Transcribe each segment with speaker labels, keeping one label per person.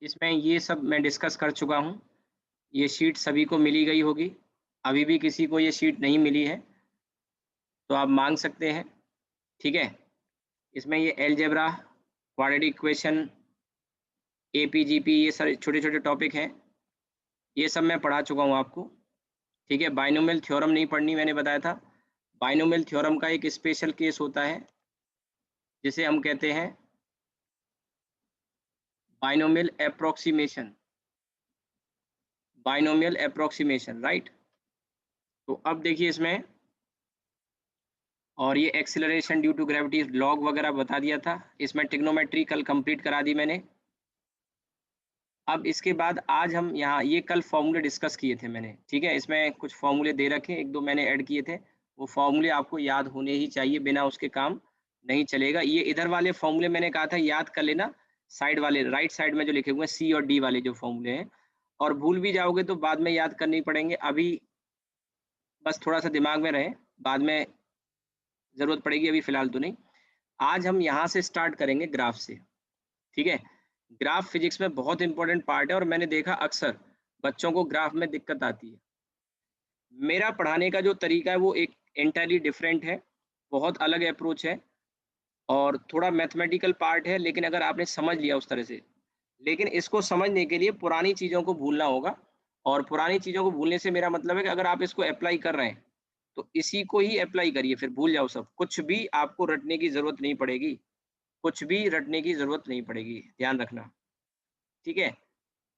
Speaker 1: इसमें ये सब मैं डिस्कस कर चुका हूँ। ये शीट सभी को मिली गई होगी। अभी भी किसी को ये शीट नहीं मिली है, तो आप माँग सकते हैं, ठीक है? इसमें ये अलजेब्रा, क्वाड्रेटिक इक्वेशन, एपीजीपी ये सारे छोटे-छोटे टॉपिक हैं। ये सब मैं पढ़ा चुका हूँ आपको, ठीक है? बायनोमियल थ्योरम नहीं पढ़नी मैंने बताया था। बायनोमियल थ्योरम का एक स्पेशल केस होता है, जिसे हम कहते हैं binomial approximation, binomial approximation, right? तो अब देखिए इसमें, और ये acceleration due to gravity log वगैरह बता दिया था। इसमें ट्रिग्नोमेट्री कल कंप्लीट करा दी मैंने। अब इसके बाद आज हम यहाँ ये कल फॉर्मूले डिस्कस किए थे मैंने, ठीक है? इसमें कुछ फॉर्मूले दे रखे हैं, 1-2 मैंने ऐड किए थे। वो फॉर्मूले आपको याद होने ही चाहिए, बिना उसके काम नहीं चलेगा। ये इधर वाले फॉर्मूले मैंने कहा था याद कर लेना, साइड वाले राइट साइड में जो लिखे हुए हैं सी और डी वाले जो फॉर्मूले हैं, और भूल भी जाओगे तो बाद में याद करने ही पड़ेंगे। अभी बस थोड़ा-सा दिमाग में रहे, बाद में ज़रूरत पड़ेगी, अभी फ़िलहाल तो नहीं। आज हम यहाँ से स्टार्ट करेंगे ग्राफ से, ठीक है? ग्राफ फिजिक्स में बहुत इंपॉर्टेंट पार्ट है और मैंने देखा अक्सर बच्चों को ग्राफ में दिक्कत आती है। मेरा पढ़ाने का जो तरीका है वो एक एंटायरली डिफरेंट है, बहुत अलग अप्रोच है और थोड़ा मैथमेटिकल पार्ट है, लेकिन अगर आपने समझ लिया उस तरह से, लेकिन इसको समझने के लिए पुरानी चीज़ों को भूलना होगा। और पुरानी चीज़ों को भूलने से मेरा मतलब है कि अगर आप इसको अप्लाई कर रहे हैं, तो इसी को ही अप्लाई करिए, फिर भूल जाओ सब। कुछ भी आपको रटने की ज़रूरत नहीं पड़ेगी, कुछ भी रटने की ज़रूरत नहीं पड़ेगी, ध्यान रखना, ठीक है?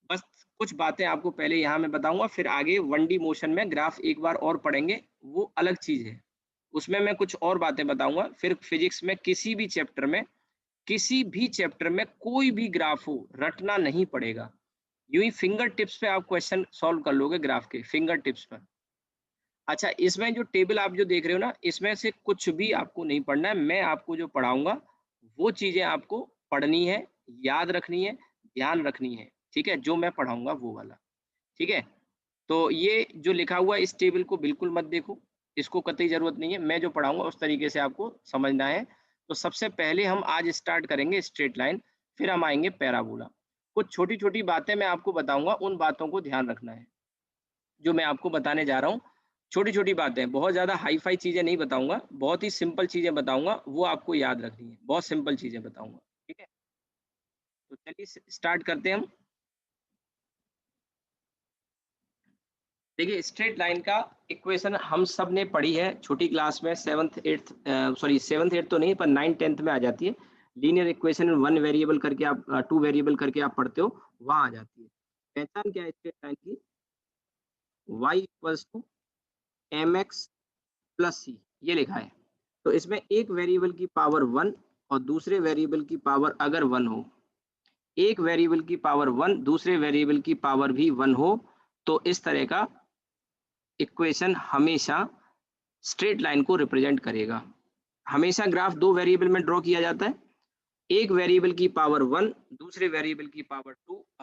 Speaker 1: बस कुछ बातें आपको पहले यहाँ मैं बताऊँगा, फिर आगे 1D मोशन में ग्राफ एक बार और पढ़ेंगे, वो अलग चीज़ है। उसमें मैं कुछ और बातें बताऊँगा, फिर फिज़िक्स में किसी भी चैप्टर में कोई भी ग्राफ हो, रटना नहीं पड़ेगा। यूँ ही फिंगर टिप्स पे आप क्वेश्चन सॉल्व कर लोगे ग्राफ के, फिंगर टिप्स पर। अच्छा, इसमें जो टेबल आप जो देख रहे हो ना, इसमें से कुछ भी आपको नहीं पढ़ना है। मैं आपको जो पढ़ाऊँगा, वो चीज़ें आपको पढ़नी है, याद रखनी है, ध्यान रखनी है, ठीक है? जो मैं पढ़ाऊँगा वो वाला, ठीक है? तो ये जो लिखा हुआ है इस टेबल को बिल्कुल मत देखो, इसको कतई ज़रूरत नहीं है। मैं जो पढ़ाऊँगा उस तरीके से आपको समझना है। तो सबसे पहले हम आज स्टार्ट करेंगे स्ट्रेट लाइन, फिर हम आएँगे पैराबोला। कुछ छोटी-छोटी बातें मैं आपको बताऊँगा, उन बातों को ध्यान रखना है, जो मैं आपको बताने जा रहा हूँ। छोटी-छोटी बातें, बहुत ज़्यादा हाई-फाई चीज़ें नहीं बताऊँगा, बहुत ही सिंपल चीज़ें बताऊँगा, वो आपको याद रखनी है। बहुत सिंपल चीज़ें बताऊँगा, ठीक है? तो चलिए स्टार्ट करते हैं हम। देखिए स्ट्रेट लाइन का इक्वेशन हम सब ने पढ़ी है छोटी क्लास में, 7th 8th तो नहीं, पर 9th 10th में आ जाती है। लीनियर इक्वेशन 1 वेरिएबल करके आप 2 वेरिएबल करके आप पढ़ते हो, वहाँ आ जाती है। पहचान क्या है स्ट्रेट लाइन की? y equals to mx plus c, ये लिखा है। तो इसमें एक वेरिएबल की पावर 1 और दूसरे वेरिएबल की पावर अगर 1 हो, एक वेरिएबल की पावर 1 दूसरे वेरिएबल की पावर भी 1 हो, तो इस तरह का इक्वेशन हमेशा स्ट्रेट लाइन को रिप्रेजेंट करेगा। हमेशा ग्राफ 2 वेरिएबल में ड्रॉ किया जाता है। एक वेरिएबल की पावर 1 दूसरे वेरिएबल की पावर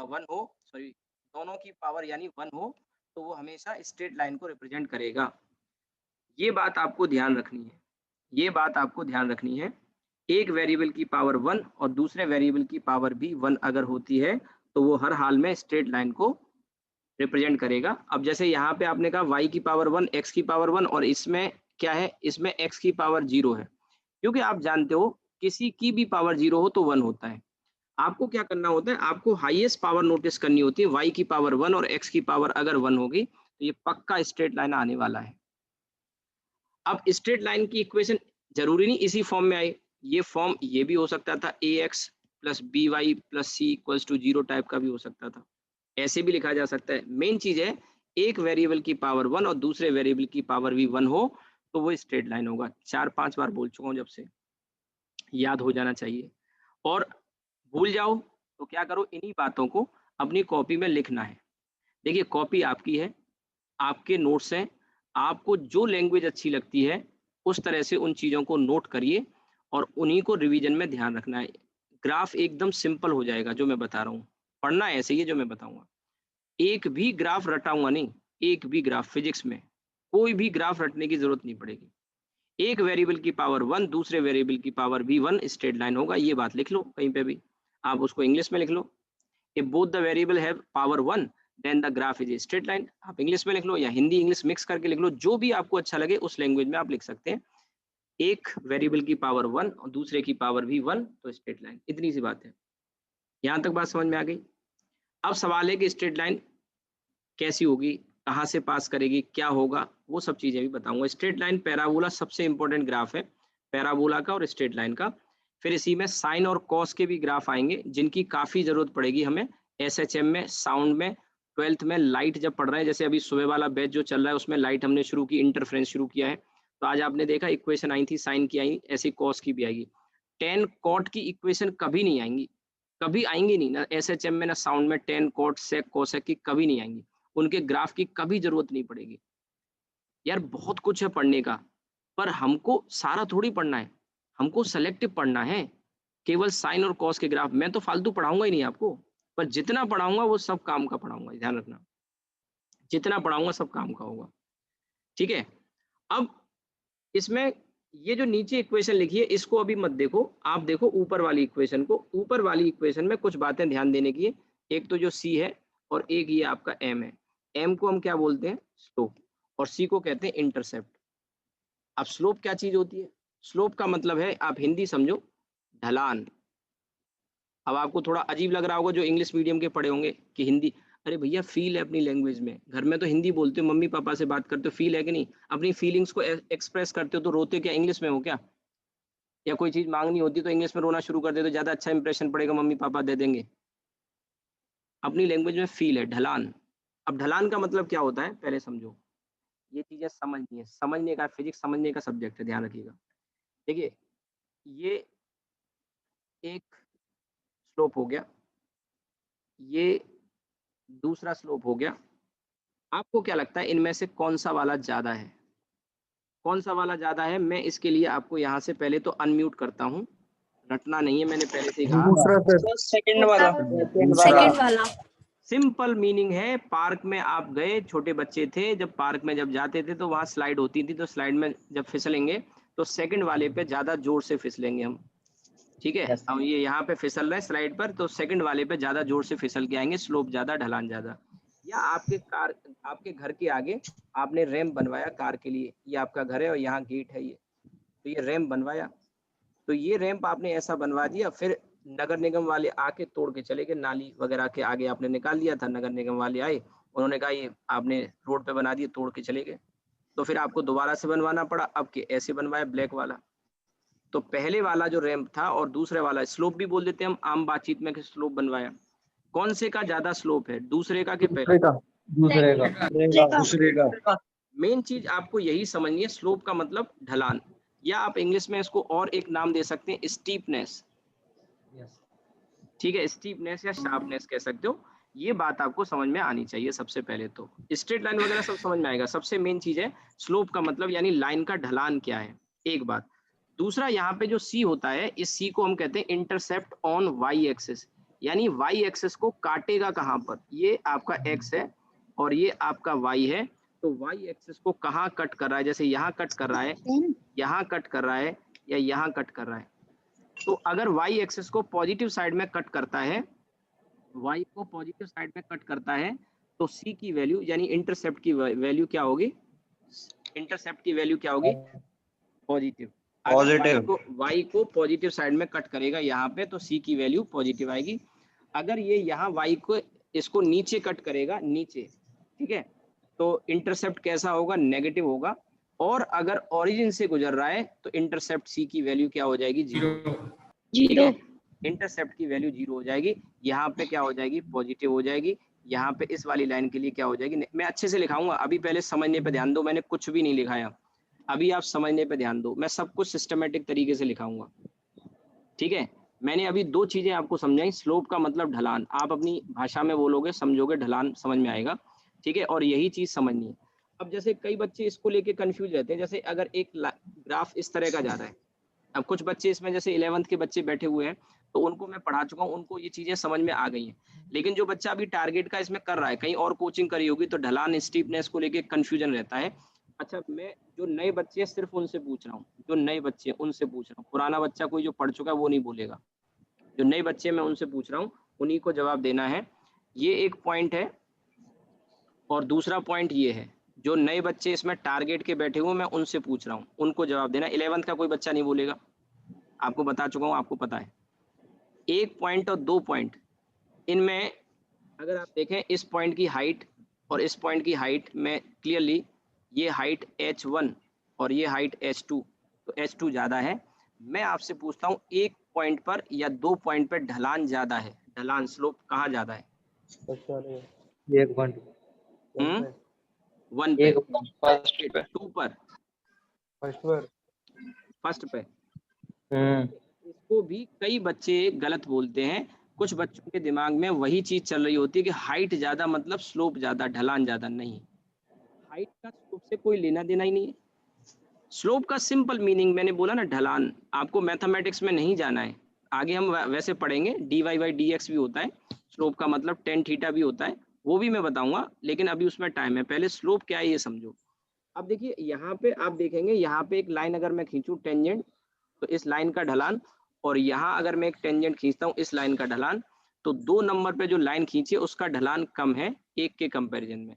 Speaker 1: 1 हो, सॉरी, दोनों की पावर यानी 1 हो, तो वो हमेशा स्ट्रेट लाइन को रिप्रेजेंट करेगा। ये बात आपको ध्यान रखनी है। ये बात आपको ध्यान रखनी है। एक वेरिएबल की पावर 1 और दूसरे वेरिएबल की पावर भी 1 अगर होती है, तो वो हर हाल में स्ट्रेट लाइन को रिप्रेजेंट करेगा। अब जैसे यहाँ पे आपने कहा y की पावर 1, x की पावर 1, और इसमें क्या है? इसमें x की पावर 0 है। क्योंकि आप जानते हो किसी की भी पावर 0 हो तो 1 होता है। आपको क्या करना होता है? आपको हाईएस्ट पावर नोटिस करनी होती है। y की पावर 1 और x की पावर अगर 1 होगी, तो ये पक्का स्ट्रेट लाइन आने वाला है। अब स्ट्रेट लाइन की इक्वेशन ज़रूरी नहीं इसी फॉर्म में आए। ये फॉर्म ये भी हो सकता था, ax plus by plus c equals to 0 type का भी हो सकता था। ऐसे भी लिखा जा सकता है। मेन चीज़ है, एक वेरिएबल की पावर 1 और दूसरे वेरिएबल की पावर भी 1 हो, तो वो स्ट्रेट लाइन होगा। 4-5 बार बोल चुका हूँ जब से, याद हो जाना चाहिए। और भूल जाओ तो क्या करो, इन्हीं बातों को अपनी कॉपी में लिखना है। देखिए कॉपी आपकी है, आपके नोट्स हैं, आपको जो लैंग्वेज अच्छी लगती है, उस तरह से उन चीज़ों को नोट करिए और उन्हीं को रिवीजन में ध्यान रखना है। ग्राफ एकदम सिंपल हो जाएगा जो मैं बता रहा हूँ। पढ़ना ऐसे ही है जो मैं बताऊँगा। एक भी ग्राफ रटाऊँगा नहीं, एक भी ग्राफ फिजिक्स में, कोई भी ग्राफ रटने की ज़रूरत नहीं पड़ेगी। एक वेरिएबल की पावर 1 दूसरे वेरिएबल की पावर भी 1 स्ट्रेट लाइन होगा, ये बात लिख लो कहीं पे भी। आप उसको इंग्लिश में लिख लो, if both the variable have power 1 then the graph is a straight line. आप इंग्लिश में लिख लो या हिंदी इंग्लिश मिक्स करके लिख लो, जो भी आपको अच्छा लगे उस लैंग्वेज में आप लिख सकते हैं। एक वेरिएबल की पावर 1 और दूसरे की पावर भी 1 तो स्ट्रेट लाइन। इतनी सी बात है। यहाँ तक बात समझ में आ गई। अब सवाल है कि स्ट्रेट लाइन कैसी होगी, कहाँ से पास करेगी, क्या होगा, वो सब चीजें भी बताऊंगा। स्ट्रेट लाइन पैराबोला सबसे इंपॉर्टेंट ग्राफ है, पैराबोला का और स्ट्रेट लाइन का। फिर इसी में साइन और कॉस के भी ग्राफ आएंगे जिनकी काफी जरूरत पड़ेगी हमें एसएचएम में, साउंड में, 12th में लाइट जब पढ़ रहे हैं। जैसे अभी सुबह वाला बैच जो चल रहा है उसमें लाइट हमने शुरू की, इंटरफ्रेंस शुरू किया है। तो आज आपने देखा इक्वेशन आई थी, साइन की आई, ऐसी कॉस की भी आएगी। टेन कॉट की इक्वेशन कभी नहीं आएंगी, कभी आएंगी नहीं, ना एसएचएम में ना साउंड में। टेन कॉट सेक कोसेक की कभी नहीं आएंगी, उनके ग्राफ की कभी जरूरत नहीं पड़ेगी। यार बहुत कुछ है पढ़ने का, पर हमको सारा थोड़ी पढ़ना है, हमको सेलेक्टिव पढ़ना है। केवल साइन और कॉस के ग्राफ मैं तो फालतू पढ़ाऊंगा ही नहीं आपको, पर जितना पढ़ाऊंगा वो सब काम का पढ़ाऊंगा, ध्यान रखना। जितना पढ़ाऊंगा सब काम का होगा, ठीक है। अब इसमें ये जो नीचे इक्वेशन लिखी है इसको अभी मत देखो, आप देखो ऊपर वाली इक्वेशन को। ऊपर वाली इक्वेशन में कुछ बातें ध्यान देने की है। एक तो जो सी है और एक ये आपका एम है। एम को हम क्या बोलते हैं, स्लोप, और सी को कहते हैं इंटरसेप्ट। अब स्लोप क्या चीज होती है, स्लोप का मतलब है, आप हिंदी समझो, ढलान। अब आपको थोड़ा अजीब लग रहा होगा जो इंग्लिश मीडियम के पढ़े होंगे कि हिंदी, अरे भैया फील है अपनी लैंग्वेज में, घर में तो हिंदी बोलते हो, मम्मी पापा से बात करते हो, फील है कि नहीं, अपनी फीलिंग्स को एक्सप्रेस करते हो, तो रोते क्या इंग्लिश में हो क्या? या कोई चीज मांगनी होती तो इंग्लिश में रोना शुरू कर दे तो ज्यादा अच्छा इंप्रेशन पड़ेगा, मम्मी पापा दे देंगे। अपनी लैंग्वेज में फील है, ढलान। अब ढलान का मतलब क्या होता है पहले समझो, ये चीजें समझनी है, समझने का, फिजिक्स समझने का सब्जेक्ट है, ध्यान रखिएगा। देखिए ये एक स्लोप हो गया, ये दूसरा स्लोप हो गया। आपको क्या लगता है इनमें से कौन सा वाला ज्यादा है, कौन सा वाला ज्यादा है? मैं इसके लिए आपको यहाँ से पहले तो अनम्यूट करता हूँ, रटना नहीं है, मैंने पहले से ही कहा।
Speaker 2: दूसरा सर,
Speaker 3: सेकंड वाला।
Speaker 2: दूसरा।
Speaker 3: सेकंड वाला।
Speaker 1: सिंपल मीनिंग है, पार्क में आप गए, छोटे बच्चे थे, जब पार्क में जब जाते थे तो वहां स्लाइड होती थी, तो स्लाइड में जब फिसलेंगे तो सेकंड वाले पे ज्यादा जोर से फिसलेंगे हम, ठीक है। अब ये यहाँ पे फिसल रहे स्लाइड पर, तो सेकंड वाले पे ज्यादा जोर से फिसल के आएंगे, स्लोप ज्यादा, ढलान ज्यादा। या आपके कार, आपके घर के आगे आपने रैंप बनवाया कार के लिए, ये आपका घर है और यहाँ गेट है, ये तो ये रैंप बनवाया, तो ये रैंप आपने ऐसा बनवा दिया, फिर नगर निगम वाले आके तोड़ के चले गए, नाली वगैरह के आगे आपने निकाल दिया था, नगर निगम वाले आए, उन्होंने कहा ये आपने रोड पे बना दिए, तोड़ के चले गए, तो फिर आपको दोबारा से बनवाना पड़ा। अब के ऐसे बनवाया ब्लैक वाला। तो पहले वाला जो रैंप था और दूसरे वाला, स्लोप भी बोल देते हैं हम आम बातचीत में कि स्लोप बनवाया, कौन से का ज्यादा स्लोप है, दूसरे का कि पहले?
Speaker 2: दूसरे का। दूसरे का।
Speaker 1: मेन चीज आपको यही समझनी है, स्लोप का मतलब ढलान, या आप इंग्लिश में इसको और एक नाम दे सकते हैं, स्टीपनेस, ठीक है, स्टीपनेस या शार्पनेस कह सकते हो। ये बात आपको समझ में आनी चाहिए सबसे पहले। तो स्ट्रेट लाइन वगैरह सब समझ में आएगा, सबसे मेन चीज है स्लोप का मतलब यानी लाइन का ढलान क्या है, एक बात। दूसरा यहाँ पे जो सी होता है, इस सी को हम कहते हैं इंटरसेप्ट ऑन वाई एक्सिस, यानी वाई एक्सिस को काटेगा कहाँ पर, ये आपका एक्स है और ये आपका वाई है, तो वाई एक्सिस को कहाँ कट कर रहा है, जैसे यहाँ कट कर रहा है, यहाँ कट कर रहा है, या यहाँ कट कर रहा है। तो अगर वाई एक्सिस को पॉजिटिव साइड में कट करता है, वाई को पॉजिटिव साइड में कट करता है, तो सी की वैल्यू यानी इंटरसेप्ट की वैल्यू क्या होगी, इंटरसेप्ट की वैल्यू क्या होगी, पॉजिटिव। अगर वाई को पॉजिटिव साइड में कट करेगा यहाँ पे, तो सी की वैल्यू पॉजिटिव आएगी। अगर ये यहाँ वाई को, इसको नीचे कट करेगा, नीचे, ठीक है, तो इंटरसेप्ट कैसा होगा, नेगेटिव होगा। और अगर ओरिजिन से गुजर रहा है तो इंटरसेप्ट सी की वैल्यू क्या हो जाएगी, जीरो, ठीक है, इंटरसेप्ट की वैल्यू जीरो हो जाएगी। यहाँ पे क्या हो जाएगी, पॉजिटिव हो जाएगी। यहाँ पे इस वाली लाइन के लिए क्या हो जाएगी, मैं अच्छे से लिखाऊंगा, अभी पहले समझने पे ध्यान दो, मैंने कुछ भी नहीं लिखाया, अभी आप समझने पे ध्यान दो, मैं सब कुछ सिस्टमेटिक तरीके से लिखाऊंगा, ठीक है। मैंने अभी दो चीजें आपको समझाई, स्लोप का मतलब ढलान, आप अपनी भाषा में बोलोगे, समझोगे, ढलान समझ में आएगा, ठीक है, और यही चीज समझनी है। अब जैसे कई बच्चे इसको लेके कंफ्यूज रहते हैं, जैसे अगर एक ग्राफ इस तरह का जा रहा है, अब कुछ बच्चे इसमें जैसे 11th के बच्चे बैठे हुए हैं, तो उनको मैं पढ़ा चुका हूँ, उनको ये चीजें समझ में आ गई हैं। लेकिन जो बच्चा अभी टारगेट का इसमें कर रहा है, कहीं और कोचिंग करी होगी, तो ढलान स्टीपनेस को लेके कंफ्यूजन रहता है। अच्छा, मैं जो नए बच्चे हैं सिर्फ उनसे पूछ रहा हूँ, जो नए बच्चे हैं उनसे पूछ रहा हूँ, पुराना बच्चा कोई जो पढ़ चुका है वो नहीं बोलेगा, जो नए बच्चे मैं उनसे पूछ रहा हूँ, उन्हीं को जवाब देना है। ये एक पॉइंट है और दूसरा पॉइंट ये है, जो नए बच्चे इसमें टारगेट के बैठे हुए मैं उनसे पूछ रहा हूँ, उनको जवाब देना। 11th का कोई बच्चा नहीं बोलेगा, आपको बता चुका हूँ, आपको पता है। एक पॉइंट और दो पॉइंट, इनमें अगर आप देखें इस पॉइंट की हाइट और इस पॉइंट की हाइट में क्लियरली, ये हाइट h1 और ये हाइट h2, तो h2 ज़्यादा है। मैं आपसे पूछता हूँ एक पॉइंट पर या दो पॉइंट पर ढलान ज़्यादा है, ढलान स्लोप कहाँ ज़्यादा है?
Speaker 2: एक पॉइंट
Speaker 1: वन पे,
Speaker 2: एक फर्स्ट पे
Speaker 1: टू पर, फर्स्ट पे। इसको भी कई बच्चे गलत बोलते हैं। कुछ बच्चों के दिमाग में वही चीज चल रही होती है कि हाइट ज्यादा मतलब स्लोप ज्यादा, ढलान ज्यादा। नहीं, हाइट का स्लोप से कोई लेना देना ही नहीं है। स्लोप का सिंपल मीनिंग मैंने बोला ना, ढलान। आपको मैथमेटिक्स में नहीं जाना है, आगे हम वैसे पढ़ेंगे, d y by d x भी होता है, स्लोप का मतलब टेन थीटा भी होता है, वो भी मैं बताऊंगा, लेकिन अभी उसमें टाइम है। पहले स्लोप क्या है ये समझो। अब देखिए यहाँ पे आप देखेंगे, यहाँ पे एक लाइन अगर मैं खींचूं टेंजेंट, तो इस लाइन का ढलान, और यहाँ अगर मैं एक टेंजेंट खींचता हूँ इस लाइन का ढलान, तो 2 नंबर पे जो लाइन खींची है उसका ढलान कम है एक के कंपैरिजन में।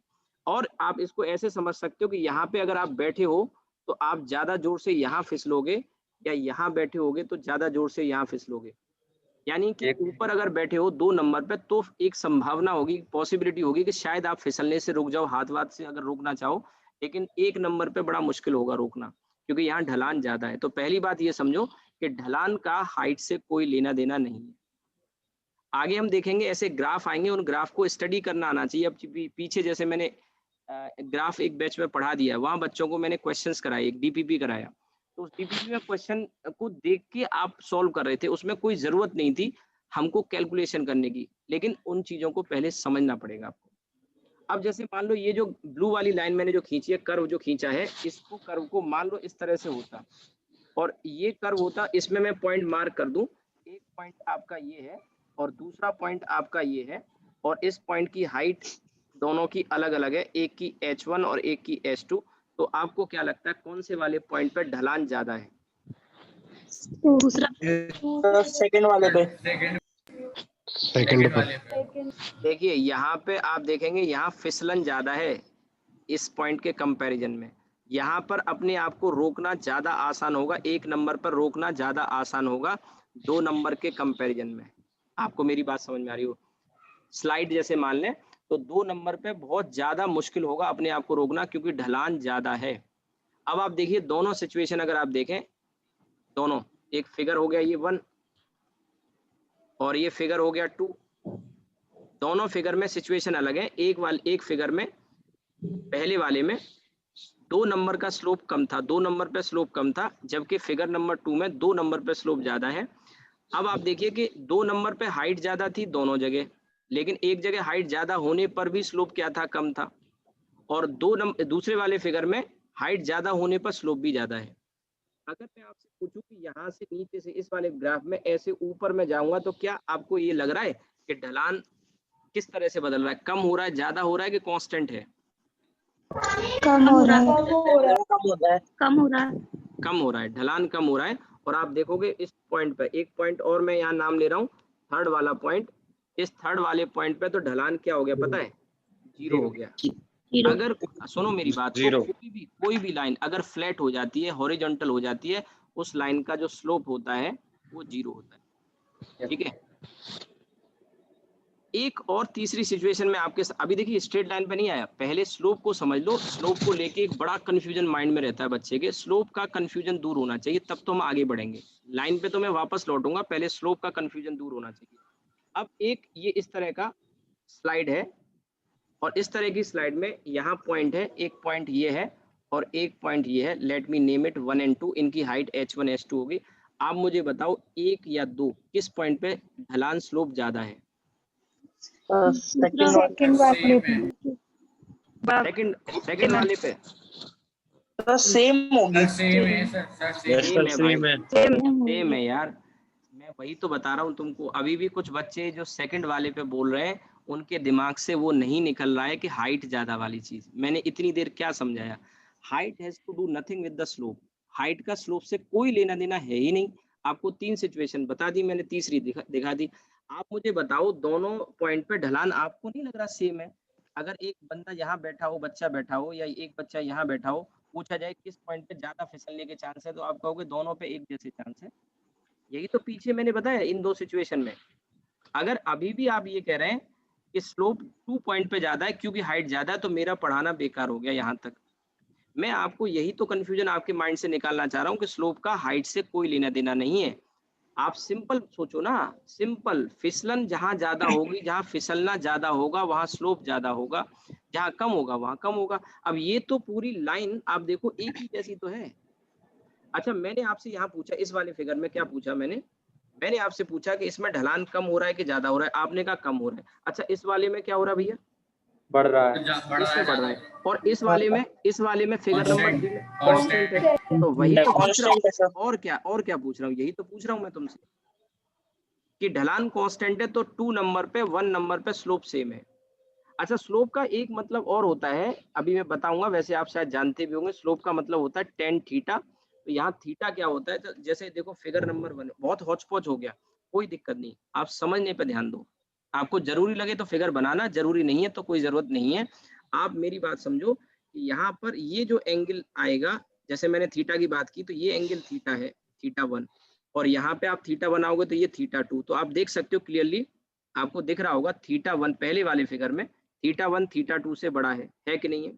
Speaker 1: और आप इसको ऐसे समझ सकते हो कि यहाँ पे अगर आप बैठे हो तो आप ज्यादा जोर से यहाँ फिसलोगे, या यहाँ बैठे होगे तो ज्यादा जोर से यहाँ फिसलोगे। यानी कि
Speaker 2: एक
Speaker 1: ऊपर अगर बैठे हो 2 नंबर पे तो एक संभावना होगी, पॉसिबिलिटी होगी कि शायद आप फिसलने से रुक जाओ, हाथ वाथ से अगर रोकना चाहो, लेकिन 1 नंबर पे बड़ा मुश्किल होगा रोकना, क्योंकि यहाँ ढलान ज्यादा है। तो पहली बात ये समझो कि ढलान का हाइट से कोई लेना देना नहीं है। आगे हम देखेंगे, ऐसे ग्राफ आएंगे, उन ग्राफ को स्टडी करना आना चाहिए। अब पीछे जैसे मैंने ग्राफ एक बैच में पढ़ा दिया, वहां बच्चों को मैंने क्वेश्चंस कराए, एक डीपीपी कराया, तो उस डीपीपी में क्वेश्चन को देख के आप सॉल्व कर रहे थे, उसमें कोई जरूरत नहीं थी हमको कैलकुलेशन करने की, लेकिन उन चीजों को पहले समझना पड़ेगा आपको। अब जैसे मान लो ये जो ब्लू वाली लाइन मैंने जो खींची है, कर्व जो खींचा है, इसको कर्व को मान लो इस तरह से होता, और ये कर्व होता, इसमें मैं पॉइंट मार्क कर दूं, एक पॉइंट आपका ये है और दूसरा पॉइंट आपका ये है, और इस पॉइंट की हाइट दोनों की अलग अलग है, एक की h1 और एक की h2। तो आपको क्या लगता है कौन से वाले पॉइंट पर ढलान ज्यादा है?
Speaker 3: दूसरा
Speaker 4: सेकंड वाले पे।
Speaker 5: सेकंड पर।
Speaker 1: देखिए यहाँ पे आप देखेंगे, यहाँ फिसलन ज्यादा है इस पॉइंट के कंपैरिजन में। यहाँ पर अपने आप को रोकना ज्यादा आसान होगा, एक नंबर पर रोकना ज्यादा आसान होगा 2 नंबर के कंपैरिजन में। आपको मेरी बात समझ में आ रही हो? स्लाइड जैसे मान लें तो 2 नंबर पे बहुत ज्यादा मुश्किल होगा अपने आप को रोकना, क्योंकि ढलान ज्यादा है। अब आप देखिए दोनों सिचुएशन अगर आप देखें, दोनों, एक फिगर हो गया ये 1 और ये फिगर हो गया 2, दोनों फिगर में सिचुएशन अलग है। एक फिगर में, पहले वाले में 2 नंबर का स्लोप कम था, 2 नंबर पे स्लोप कम था, जबकि फिगर नंबर 2 में 2 नंबर पे स्लोप ज्यादा है। अब आप देखिए कि 2 नंबर पे हाइट ज्यादा थी दोनों जगह, लेकिन एक जगह हाइट ज्यादा होने पर भी स्लोप क्या था, कम था। और दूसरे वाले फिगर में हाइट ज्यादा होने पर स्लोप भी ज्यादा है। अगर मैं आपसे पूछूं कि यहाँ से नीचे से इस वाले ग्राफ में ऐसे ऊपर में जाऊंगा, तो क्या आपको ये लग रहा है कि ढलान किस तरह से बदल रहा है, कम हो रहा है, ज्यादा हो रहा है कि कांस्टेंट है?
Speaker 3: कम हो रहा है,
Speaker 4: कम हो रहा है।
Speaker 1: कम हो रहा है, ढलान कम हो रहा है। और आप देखोगे इस पॉइंट पे, एक पॉइंट और मैं यहाँ नाम ले रहा हूँ, थर्ड वाला पॉइंट, इस थर्ड वाले पॉइंट पे तो ढलान क्या हो गया पता है, 0 हो गया।
Speaker 3: जीरो।
Speaker 1: अगर सुनो मेरी बात को,
Speaker 2: Zero.
Speaker 1: कोई भी लाइन अगर फ्लैट हो जाती है, हॉरिजॉन्टल हो जाती है, उस लाइन का जो स्लोप होता है वो 0 होता है। ठीक है, एक और तीसरी सिचुएशन में आपके अभी देखिए स्ट्रेट लाइन पे नहीं आया, पहले स्लोप को समझ लो। स्लोप को लेके एक बड़ा कंफ्यूजन माइंड में रहता है बच्चे के, स्लोप का कंफ्यूजन दूर होना चाहिए, तब तो हम आगे बढ़ेंगे। लाइन पे तो मैं वापस लौटूंगा, पहले स्लोप का कंफ्यूजन दूर होना चाहिए। अब एक ये इस तरह का स्लाइड है, और इस तरह की स्लाइड में यहाँ पॉइंट है, एक पॉइंट ये है और एक पॉइंट ये है, लेट मी नेम इट 1 और 2, इनकी हाइट h1 h2 होगी। आप मुझे बताओ एक या दो, किस पॉइंट पे ढलान स्लोप ज्यादा है?
Speaker 4: सेकंड वाले पे।
Speaker 1: सेकंड वाले पे
Speaker 4: सेम होगी।
Speaker 1: सेम है भाई,
Speaker 2: सेम है।
Speaker 1: सेम है यार। मैं वही तो बता रहा हूँ तुमको, अभी भी कुछ बच्चे जो सेकंड वाले पे बोल रहे हैं, उनके दिमाग से वो नहीं निकल रहा है कि हाइट ज्यादा वाली चीज। मैंने इतनी देर क्या समझाया, height has to do nothing with the slope. Height का स्लोप से कोई लेना देना है ही नहीं। आपको 3 सिचुएशन बता दी मैंने, तीसरी दिखा दी। आप मुझे बताओ दोनों पॉइंट पे ढलान आपको नहीं लग रहा सेम है? अगर एक बंदा यहाँ बैठा हो, बच्चा बैठा हो, या एक बच्चा यहाँ बैठा हो, पूछा जाए किस पॉइंट पे ज्यादा फिसलने के चांस है, तो आप कहोगे दोनों पे एक जैसे चांस है। यही तो पीछे मैंने बताया इन 2 सिचुएशन में। अगर अभी भी आप ये कह रहे हैं कि स्लोप 2 पॉइंट पे ज्यादा है क्योंकि हाइट ज्यादा है, तो मेरा पढ़ाना बेकार हो गया यहाँ तक। मैं आपको यही तो कंफ्यूजन आपके माइंड से निकालना चाह रहा हूँ कि स्लोप का हाइट से कोई लेना देना नहीं है। आप सिंपल सोचो ना, सिंपल फिसलन जहां ज्यादा होगी, जहां फिसलना ज्यादा होगा वहां स्लोप ज्यादा होगा, जहां कम होगा वहां कम होगा। अब ये तो पूरी लाइन आप देखो एक ही जैसी तो है। अच्छा, मैंने आपसे यहाँ पूछा, इस वाले फिगर में क्या पूछा मैंने आपसे पूछा कि इसमें ढलान कम हो रहा है कि ज्यादा हो रहा है, आपने कहा कम हो रहा है। अच्छा, इस वाले में क्या हो रहा है भैया?
Speaker 2: बढ़ रहा है,
Speaker 1: इसमें बढ़ रहा है। और इस वाले में फिगर नंबर 3 में कांस्टेंट है। तो वही तो पूछ रहा हूँ, और क्या पूछ रहा हूँ, यही तो पूछ रहा हूँ मैं तुमसे कि ढलान कांस्टेंट है तो 2 नंबर पे 1 नंबर पे स्लोप सेम है। अच्छा, स्लोप का एक मतलब और होता है, अभी मैं बताऊंगा, वैसे आप शायद जानते भी होंगे। स्लोप का मतलब होता है टेन थीटा। तो यहाँ थीटा क्या होता है, तो जैसे देखो फिगर नंबर 1 बहुत हौच-पौच हो गया, कोई दिक्कत नहीं, आप समझने पे ध्यान दो। आपको जरूरी लगे तो फिगर बनाना, जरूरी नहीं है तो कोई जरूरत नहीं है। आप मेरी बात समझो कि यहाँ पर ये जो एंगल आएगा, जैसे मैंने थीटा की बात की, तो ये एंगल थीटा है, थीटा 1, और यहाँ पे आप थीटा बनाओगे तो ये थीटा 2। तो आप देख सकते हो क्लियरली, आपको दिख रहा होगा थीटा 1 पहले वाले फिगर में थीटा 1 थीटा 2 से बड़ा है कि नहीं है?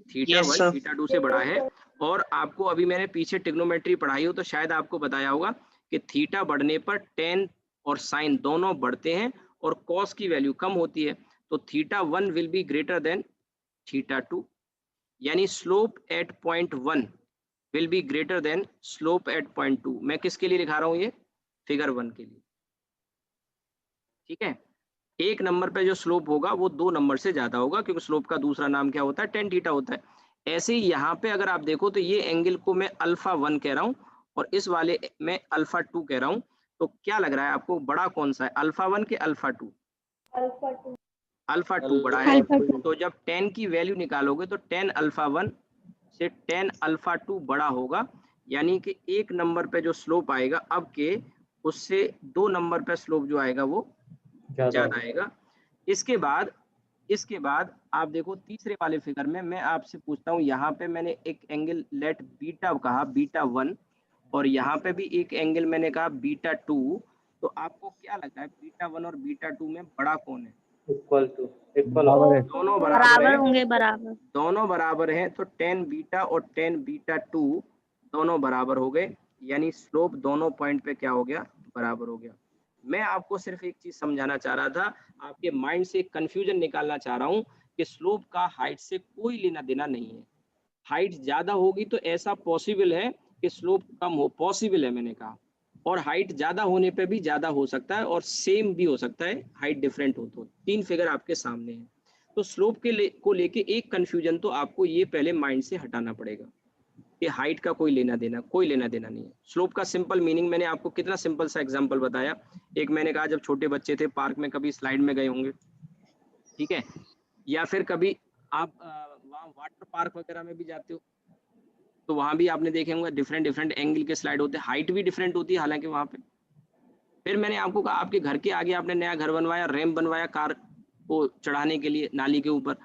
Speaker 1: थीटा 1 थीटा 2 से बड़ा है। और आपको अभी मैंने पीछे ट्रिग्नोमेट्री पढ़ाई हो तो शायद आपको बताया होगा कि थीटा बढ़ने पर टेन और साइन दोनों बढ़ते हैं और कॉस की वैल्यू कम होती है। तो theta 1 will be greater than theta 2, यानी slope eight point 1 will be greater than slope eight point 2। मैं किसके लिए लिखा रहा हूँ ये? फिगर 1 के लिए, ठीक है। एक नंबर पे जो स्लोप होगा वो 2 नंबर से ज्यादा होगा, क्योंकि स्लोप का दूसरा नाम क्या होता है? टेन थीटा होता है। ऐसे ही यहाँ पे अगर आप देखो तो ये एंगल को मैं अल्फा 1 कह रहा हूँ और इस वाले में अल्फा 2 कह रहा हूँ। तो क्या लग रहा है आपको, बड़ा कौन सा है, अल्फा 1 के अल्फा 2? अल्फा 2 बड़ा है। तो जब 10 की वैल्यू निकालोगे तो 10 अल्फा 1 से 10 अल्फा 2 बड़ा होगा, यानी कि एक नंबर पे जो स्लोप आएगा अब के, उससे 2 नंबर पे स्लोप जो आएगा वो ज्यादा आएगा। इसके बाद आप देखो तीसरे वाले फिगर में मैं आपसे पूछता हूँ, यहाँ पे मैंने एक एंगल लेट बीटा कहा, बीटा 1, और यहाँ पे भी एक एंगल मैंने कहा बीटा 2। तो आपको क्या लगता है बीटा 1 और बीटा 2 में बड़ा कौन है?
Speaker 2: इक्वल
Speaker 1: दोनों बराबर
Speaker 3: होंगे, बराबर।
Speaker 1: दोनों बराबर हैं। तो 10 बीटा और 10 बीटा 2 दोनों बराबर हो गए, यानी स्लोप दोनों पॉइंट पे क्या हो गया? बराबर हो गया। मैं आपको सिर्फ एक चीज समझाना चाह रहा था, आपके माइंड से कंफ्यूजन निकालना चाह रहा हूँ कि स्लोप का हाइट से कोई लेना देना नहीं है। हाइट ज्यादा होगी तो ऐसा पॉसिबल है कि स्लोप कम हो, पॉसिबल है मैंने कहा, और हाइट ज्यादा होने पे भी ज्यादा हो सकता है और सेम भी हो सकता है, हाइट डिफरेंट हो तो। 3 फिगर आपके सामने है। तो स्लोप को लेके एक कंफ्यूजन तो आपको ये पहले माइंड से हटाना पड़ेगा कि हाइट का कोई लेना देना नहीं है। स्लोप का सिंपल मीनिंग मैंने आपको कितना सिंपल सा एग्जांपल बताया। एक मैंने कहा जब छोटे बच्चे थे पार्क में कभी स्लाइड में गए होंगे, ठीक है, या फिर कभी आप वहाँ वाटर पार्क वगैरह में भी जाते हो तो वहां भी आपने देखे होंगे डिफरेंट एंगल के स्लाइड होते हैं, हाइट भी डिफरेंट होती है हालांकि वहां पे। फिर मैंने आपको कहा आपके घर के आगे आपने नया घर बनवाया, रैंप बनवाया कार को चढ़ाने के लिए नाली के ऊपर,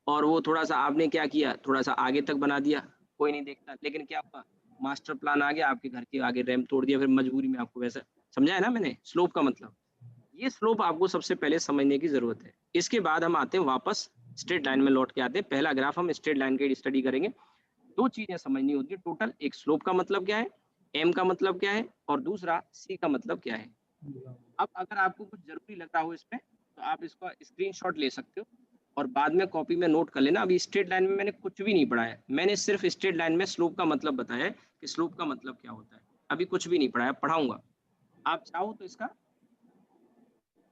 Speaker 1: और वो थोड़ा सा आपने क्या किया, थोड़ा सा आगे तक बना दिया, कोई नहीं देखता, लेकिन क्या हुआ, मास्टर प्लान आ गया, आपके घर के आगे रैंप तोड़ दिया, फिर मजबूरी में आपको वैसा समझाया ना मैंने स्लोप का मतलब। ये स्लोप आपको सबसे पहले समझने की जरूरत है। इसके बाद हम आते हैं वापस स्ट्रेट लाइन में लौट के आते हैं। पहला ग्राफ हम स्ट्रेट लाइन की स्टडी करेंगे। 2 चीजें समझनी होती है टोटल, एक स्लोप का मतलब क्या है, एम का मतलब क्या है, और दूसरा सी का मतलब क्या है। अब अगर आपको कुछ जरूरी लग रहा हो इसमें तो आप इसका स्क्रीनशॉट ले सकते हो और बाद में कॉपी में नोट कर लेना। अभी स्ट्रेट लाइन में मैंने कुछ भी नहीं पढ़ाया, मैंने सिर्फ स्ट्रेट लाइन में स्लोप का मतलब बताया है कि स्लोप का मतलब क्या होता है, अभी कुछ भी नहीं पढ़ाया, पढ़ाऊंगा। आप चाहो तो इसका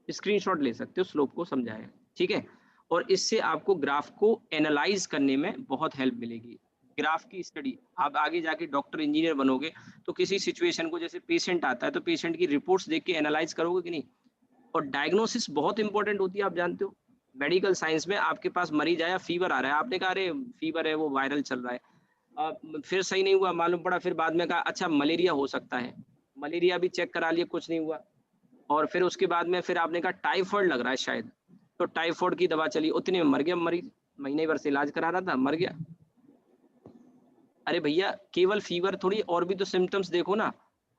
Speaker 1: स्क्रीनशॉट ले सकते हो, स्लोप को समझाया, ठीक है। और इससे आपको ग्राफ को एनालाइज करने में बहुत हेल्प मिलेगी। ग्राफ की स्टडी, आप आगे जाके डॉक्टर इंजीनियर बनोगे तो किसी सिचुएशन को, जैसे पेशेंट आता है तो पेशेंट की रिपोर्ट्स देख के एनालाइज करोगे कि नहीं। और डायग्नोसिस बहुत इंपॉर्टेंट होती है, आप जानते हो मेडिकल साइंस में। आपके पास मरीज आया, फीवर आ रहा है, आपने कहा अरे फीवर है, वो वायरल चल रहा है, फिर सही नहीं हुआ, मालूम पड़ा, फिर बाद में कहा अच्छा मलेरिया हो सकता है, मलेरिया भी चेक करा लिया, कुछ नहीं हुआ। और फिर उसके बाद में फिर आपने कहा टाइफाइड लग रहा है शायद, तो टाइफाइड की दवा चली, उतने में मर गया मरीज, महीने भर से इलाज करा रहा था, मर गया। अरे भैया केवल फीवर थोड़ी, और भी तो सिम्टम्स देखो ना।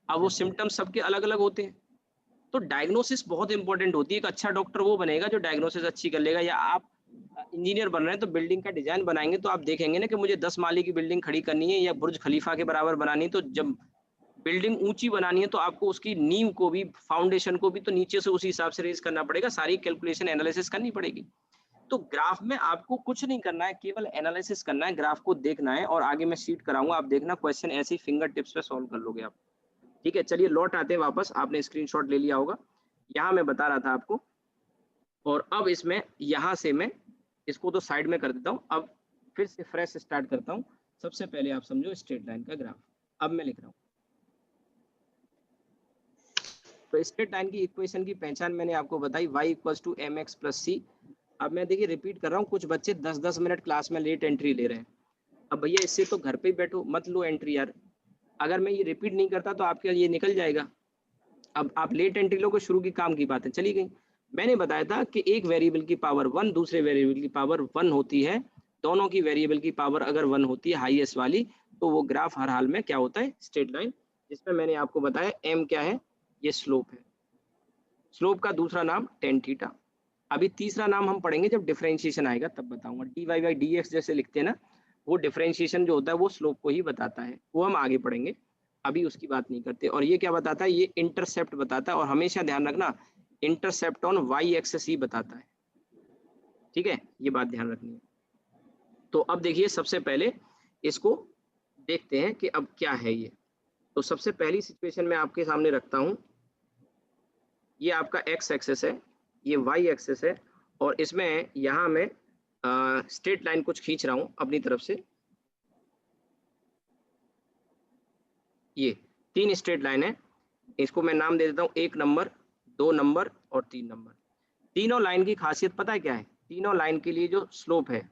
Speaker 1: अब वो सिम्टम्स सबके अलग अलग होते हैं, तो डायग्नोसिस बहुत इंपॉर्टेंट होती है। एक अच्छा डॉक्टर वो बनेगा जो डायग्नोसिस अच्छी कर लेगा। या आप इंजीनियर बन रहे हैं तो बिल्डिंग का डिजाइन बनाएंगे, तो आप देखेंगे ना कि मुझे 10 माले की बिल्डिंग खड़ी करनी है या बुर्ज खलीफा के बराबर बनानी है, तो जब बिल्डिंग ऊंची बनानी है तो आपको उसकी नींव को भी, फाउंडेशन को भी तो नीचे से उसी हिसाब से रेज करना पड़ेगा, सारी कैलकुलेशन एनालिसिस करनी पड़ेगी। तो ग्राफ में आपको कुछ नहीं करना है, केवल एनालिसिस करना है, ग्राफ को देखना है, और आगे मैं शीट कराऊंगा, आप देखना क्वेश्चन ऐसे ही फिंगर टिप्स पे सॉल्व कर लोगे आप। ठीक है, चलिए लौट आते हैं वापस, आपने स्क्रीनशॉट ले लिया होगा, यहाँ मैं बता रहा था आपको। और अब इसमें यहाँ से मैं इसको तो साइड में कर देता हूँ, अब फिर से फ्रेश स्टार्ट करता हूँ। सबसे पहले आप समझो स्ट्रेट लाइन का ग्राफ, अब मैं लिख रहा हूँ। तो स्ट्रेट लाइन की इक्वेशन की पहचान मैंने आपको बताई, y equals to M x plus C. अब मैं देखिए रिपीट कर रहा हूँ, कुछ बच्चे 10-10 मिनट क्लास में लेट एंट्री ले रहे हैं। अब भैया इससे तो घर पे ही बैठो, मत लो एंट्री यार। अगर मैं ये रिपीट नहीं करता तो आपके ये निकल जाएगा। अब आप लेट एंट्री लोगे, शुरू की काम की बात है चली गई। मैंने बताया था कि एक वेरिएबल की पावर 1 दूसरे वेरिएबल की पावर 1 होती है, दोनों की वेरिएबल की पावर अगर 1 होती है हाईएस्ट वाली, तो वो ग्राफ हर हाल में क्या होता है, स्ट्रेट लाइन। जिसमें मैंने आपको बताया एम क्या है, ये स्लोप है। स्लोप का दूसरा नाम टेन थीटा। अभी तीसरा नाम हम पढ़ेंगे जब डिफरेंशिएशन आएगा तब बताऊंगा। D y by d x जैसे लिखते हैं ना, वो डिफरेंशिएशन जो होता है वो स्लोप को ही बताता है, वो हम आगे पढ़ेंगे, अभी उसकी बात नहीं करते। और ये क्या बताता है, ये इंटरसेप्ट बताता है, और हमेशा ध्यान रखना इंटरसेप्ट ऑन वाई एक्सिस ही बताता है। ठीक है, ये बात ध्यान रखनी है। तो अब देखिए सबसे पहले इसको देखते हैं कि अब क्या है ये। तो सबसे पहली सिचुएशन मैं आपके सामने रखता हूं, ये आपका एक्स एक्सिस है, ये वाई एक्सिस है, और इसमें यहाँ मैं स्ट्रेट लाइन कुछ खींच रहा हूँ अपनी तरफ से। ये 3 स्ट्रेट लाइन है, इसको मैं नाम दे देता हूँ 1 नंबर, 2 नंबर और 3 नंबर। तीनों लाइन की खासियत पता है क्या है, तीनों लाइन के लिए जो स्लोप है,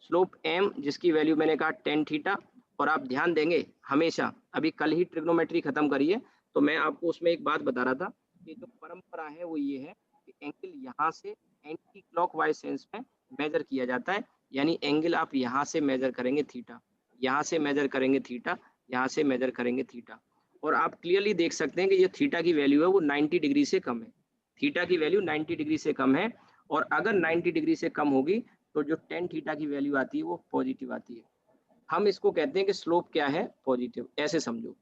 Speaker 1: स्लोप m जिसकी वैल्यू मैंने कहा टेन थीटा। और आप ध्यान देंगे हमेशा, अभी कल ही ट्रिग्नोमेट्री खत्म करी है, तो मैं आपको उसमें एक बात बता रहा था कि जो परंपरा है वो ये है कि एंगल यहाँ से एंटी क्लॉकवाइज सेंस में मेजर किया जाता है। यानी एंगल आप यहाँ से मेजर करेंगे थीटा, यहाँ से मेजर करेंगे थीटा, यहाँ से मेजर करेंगे थीटा। और आप क्लियरली देख सकते हैं कि ये थीटा की वैल्यू है वो 90 डिग्री से कम है, थीटा की वैल्यू 90 डिग्री से कम है। और अगर 90 डिग्री से कम होगी तो जो टेन थीटा की वैल्यू आती है वो पॉजिटिव आती है। हम इसको कहते हैं कि स्लोप क्या है, पॉजिटिव। ऐसे समझो,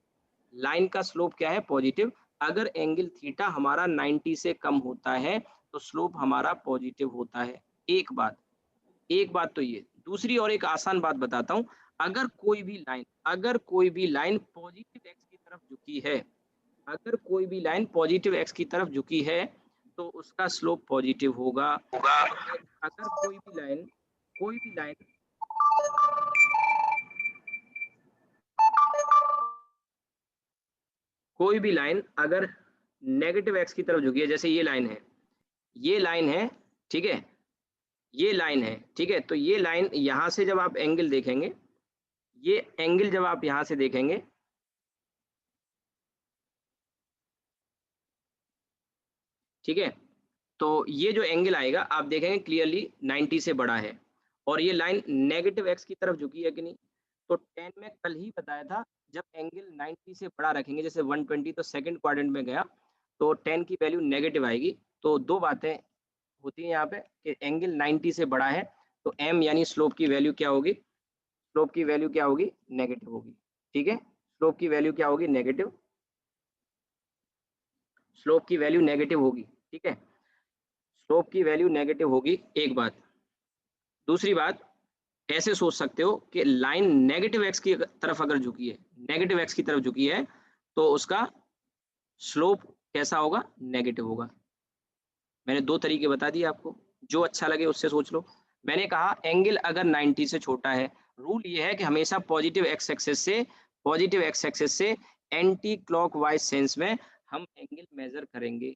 Speaker 1: लाइन का स्लोप क्या है, पॉजिटिव। अगर एंगल थीटा हमारा 90 से कम होता है तो स्लोप हमारा पॉजिटिव होता है। एक बात तो ये। दूसरी और एक आसान बात बताता हूं, अगर कोई भी लाइन पॉजिटिव एक्स की तरफ झुकी है, अगर कोई भी लाइन पॉजिटिव एक्स की तरफ झुकी है तो उसका स्लोप पॉजिटिव होगा। अगर कोई भी लाइन अगर नेगेटिव एक्स की तरफ झुकी है, जैसे ये लाइन है, ये लाइन है, ठीक है, ये लाइन है, ठीक है, तो ये लाइन यहां से जब आप एंगल देखेंगे, ये एंगल जब आप यहां से देखेंगे, ठीक है, तो ये जो एंगल आएगा आप देखेंगे क्लियरली 90 से बड़ा है, और ये लाइन नेगेटिव एक्स की तरफ झुकी है कि नहीं। तो 10 में कल ही बताया था, जब एंगल 90 से बड़ा रखेंगे, जैसे 120 तो सेकंड क्वाड्रेंट में गया, तो 10 की वैल्यू नेगेटिव आएगी। तो दो बातें होती है यहाँ पे कि एंगल 90 से बड़ा है तो m यानी स्लोप की वैल्यू क्या होगी, स्लोप की वैल्यू क्या होगी, नेगेटिव होगी। ठीक है, स्लोप की वैल्यू क्या होगी, नेगेटिव, स्लोप की वैल्यू नेगेटिव होगी। ठीक है, स्लोप की वैल्यू नेगेटिव होगी, एक बात। दूसरी बात, ऐसे सोच सकते हो कि लाइन नेगेटिव एक्स की तरफ अगर झुकी है, नेगेटिव एक्स की तरफ झुकी है, तो उसका स्लोप कैसा होगा, नेगेटिव होगा। मैंने दो तरीके बता दिए आपको, जो अच्छा लगे उससे सोच लो। मैंने कहा एंगल अगर 90 से छोटा है, रूल ये है कि हमेशा पॉजिटिव एक्स एक्सेस से एंटी क्लॉकवाइज सेंस में हम एंगल मेजर करेंगे,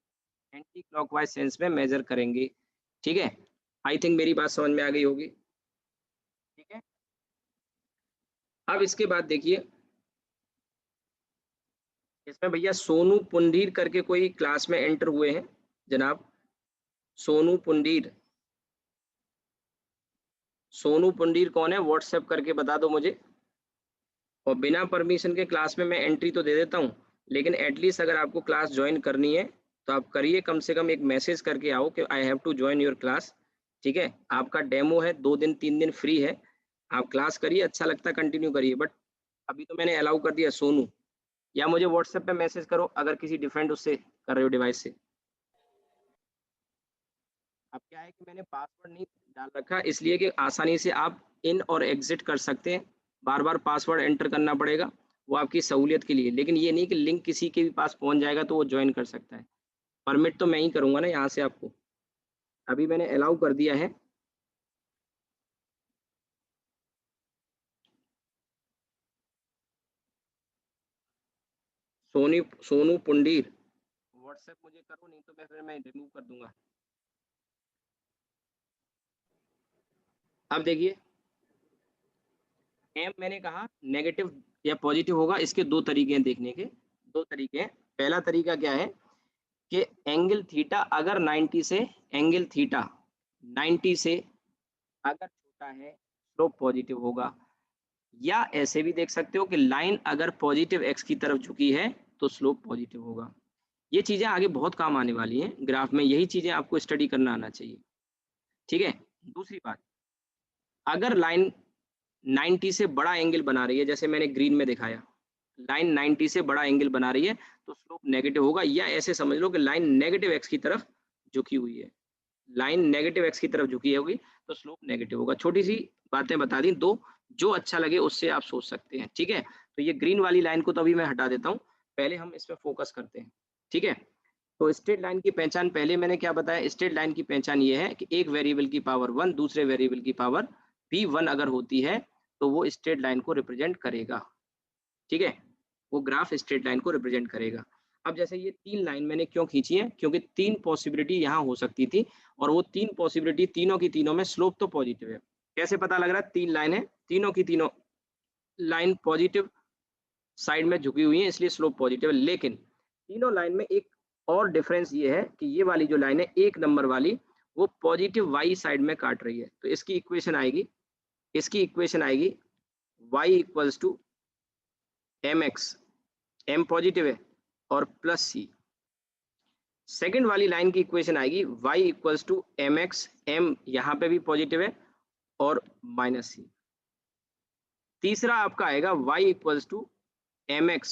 Speaker 1: एंटी क्लॉकवाइज सेंस में मेजर करेंगे। ठीक है, आई थिंक मेरी बात समझ में आ गई होगी। ठीक है, अब इसके बाद देखिए, इसमें भैया सोनू पुंडीर करके कोई क्लास में एंटर हुए हैं जनाब, सोनू पुंडीर। सोनू पुंडीर कौन है, व्हाट्सएप करके बता दो मुझे। और बिना परमिशन के क्लास में मैं एंट्री तो दे देता हूँ, लेकिन एटलीस्ट अगर आपको क्लास ज्वाइन करनी है तो आप करिए, कम से कम एक मैसेज करके आओ कि I have to join your class. ठीक है, आपका डेमो है, 2 दिन 3 दिन फ्री है, आप क्लास करिए, अच्छा लगता है कंटिन्यू करिए। बट अभी तो मैंने अलाउ कर दिया सोनू, या मुझे व्हाट्सएप पे मैसेज करो अगर किसी डिफरेंट उससे कर रहे हो डिवाइस से। अब क्या है कि मैंने पासवर्ड नहीं डाल रखा, इसलिए कि आसानी से आप इन और एग्जिट कर सकते हैं, बार बार पासवर्ड एंटर करना पड़ेगा, वो आपकी सहूलियत के लिए, लेकिन ये नहीं कि लिंक किसी के भी पास पहुंच जाएगा तो वो ज्वाइन कर सकता है। परमिट तो मैं ही करूंगा ना यहाँ से आपको, अभी मैंने अलाउ कर दिया है। सोनू पुंडीर व्हाट्सएप मुझे करो, नहीं तो फिर मैं रिमूव कर दूंगा। अब देखिए, एम मैंने कहा नेगेटिव या पॉजिटिव होगा, इसके 2 तरीके हैं देखने के, 2 तरीके हैं। पहला तरीका क्या है कि एंगल थीटा अगर 90 से, एंगल थीटा 90 से अगर छोटा है स्लोप पॉजिटिव होगा, या ऐसे भी देख सकते हो कि लाइन अगर पॉजिटिव एक्स की तरफ झुकी है तो स्लोप पॉजिटिव होगा। ये चीजें आगे बहुत काम आने वाली हैं ग्राफ में, यही चीजें आपको स्टडी करना आना चाहिए। ठीक है, दूसरी बात, अगर लाइन 90 से बड़ा एंगल बना रही है, जैसे मैंने ग्रीन में दिखाया, लाइन 90 से बड़ा एंगल बना रही है तो स्लोप नेगेटिव होगा, या ऐसे समझ लो कि लाइन नेगेटिव एक्स की तरफ झुकी हुई है, लाइन नेगेटिव एक्स की तरफ झुकी होगी तो स्लोप नेगेटिव होगा। छोटी सी बातें बता दी, 2 जो अच्छा लगे उससे आप सोच सकते हैं। ठीक है, तो ये ग्रीन वाली लाइन को तो अभी मैं हटा देता हूँ, पहले हम इस पर फोकस करते हैं। ठीक है, तो स्ट्रेट लाइन की पहचान पहले मैंने क्या बताया, स्ट्रेट लाइन की पहचान ये है कि एक वेरिएबल की पावर 1 दूसरे वेरिएबल की पावर भी 1 अगर होती है तो वो स्ट्रेट लाइन को रिप्रेजेंट करेगा। ठीक है, वो ग्राफ स्ट्रेट लाइन को रिप्रेजेंट करेगा। अब जैसे ये 3 लाइन मैंने क्यों खींची है, क्योंकि 3 पॉसिबिलिटी यहाँ हो सकती थी, और वो 3 पॉसिबिलिटी तीनों की तीनों में स्लोप तो पॉजिटिव है। कैसे पता लग रहा है, 3 लाइन है, तीनों की तीनों लाइन पॉजिटिव साइड में झुकी हुई है, इसलिए स्लोप पॉजिटिव है। लेकिन तीनों लाइन में एक और डिफरेंस ये है कि ये वाली जो लाइन है 1 नंबर वाली, वो पॉजिटिव वाई साइड में काट रही है, तो इसकी इक्वेशन आएगी, y equals to M x, m positive है, और प्लस सी। सेकेंड वाली लाइन की इक्वेशन आएगी y equals to M x, m यहाँ पे भी पॉजिटिव है, और माइनस सी। तीसरा आपका आएगा y equals to M X,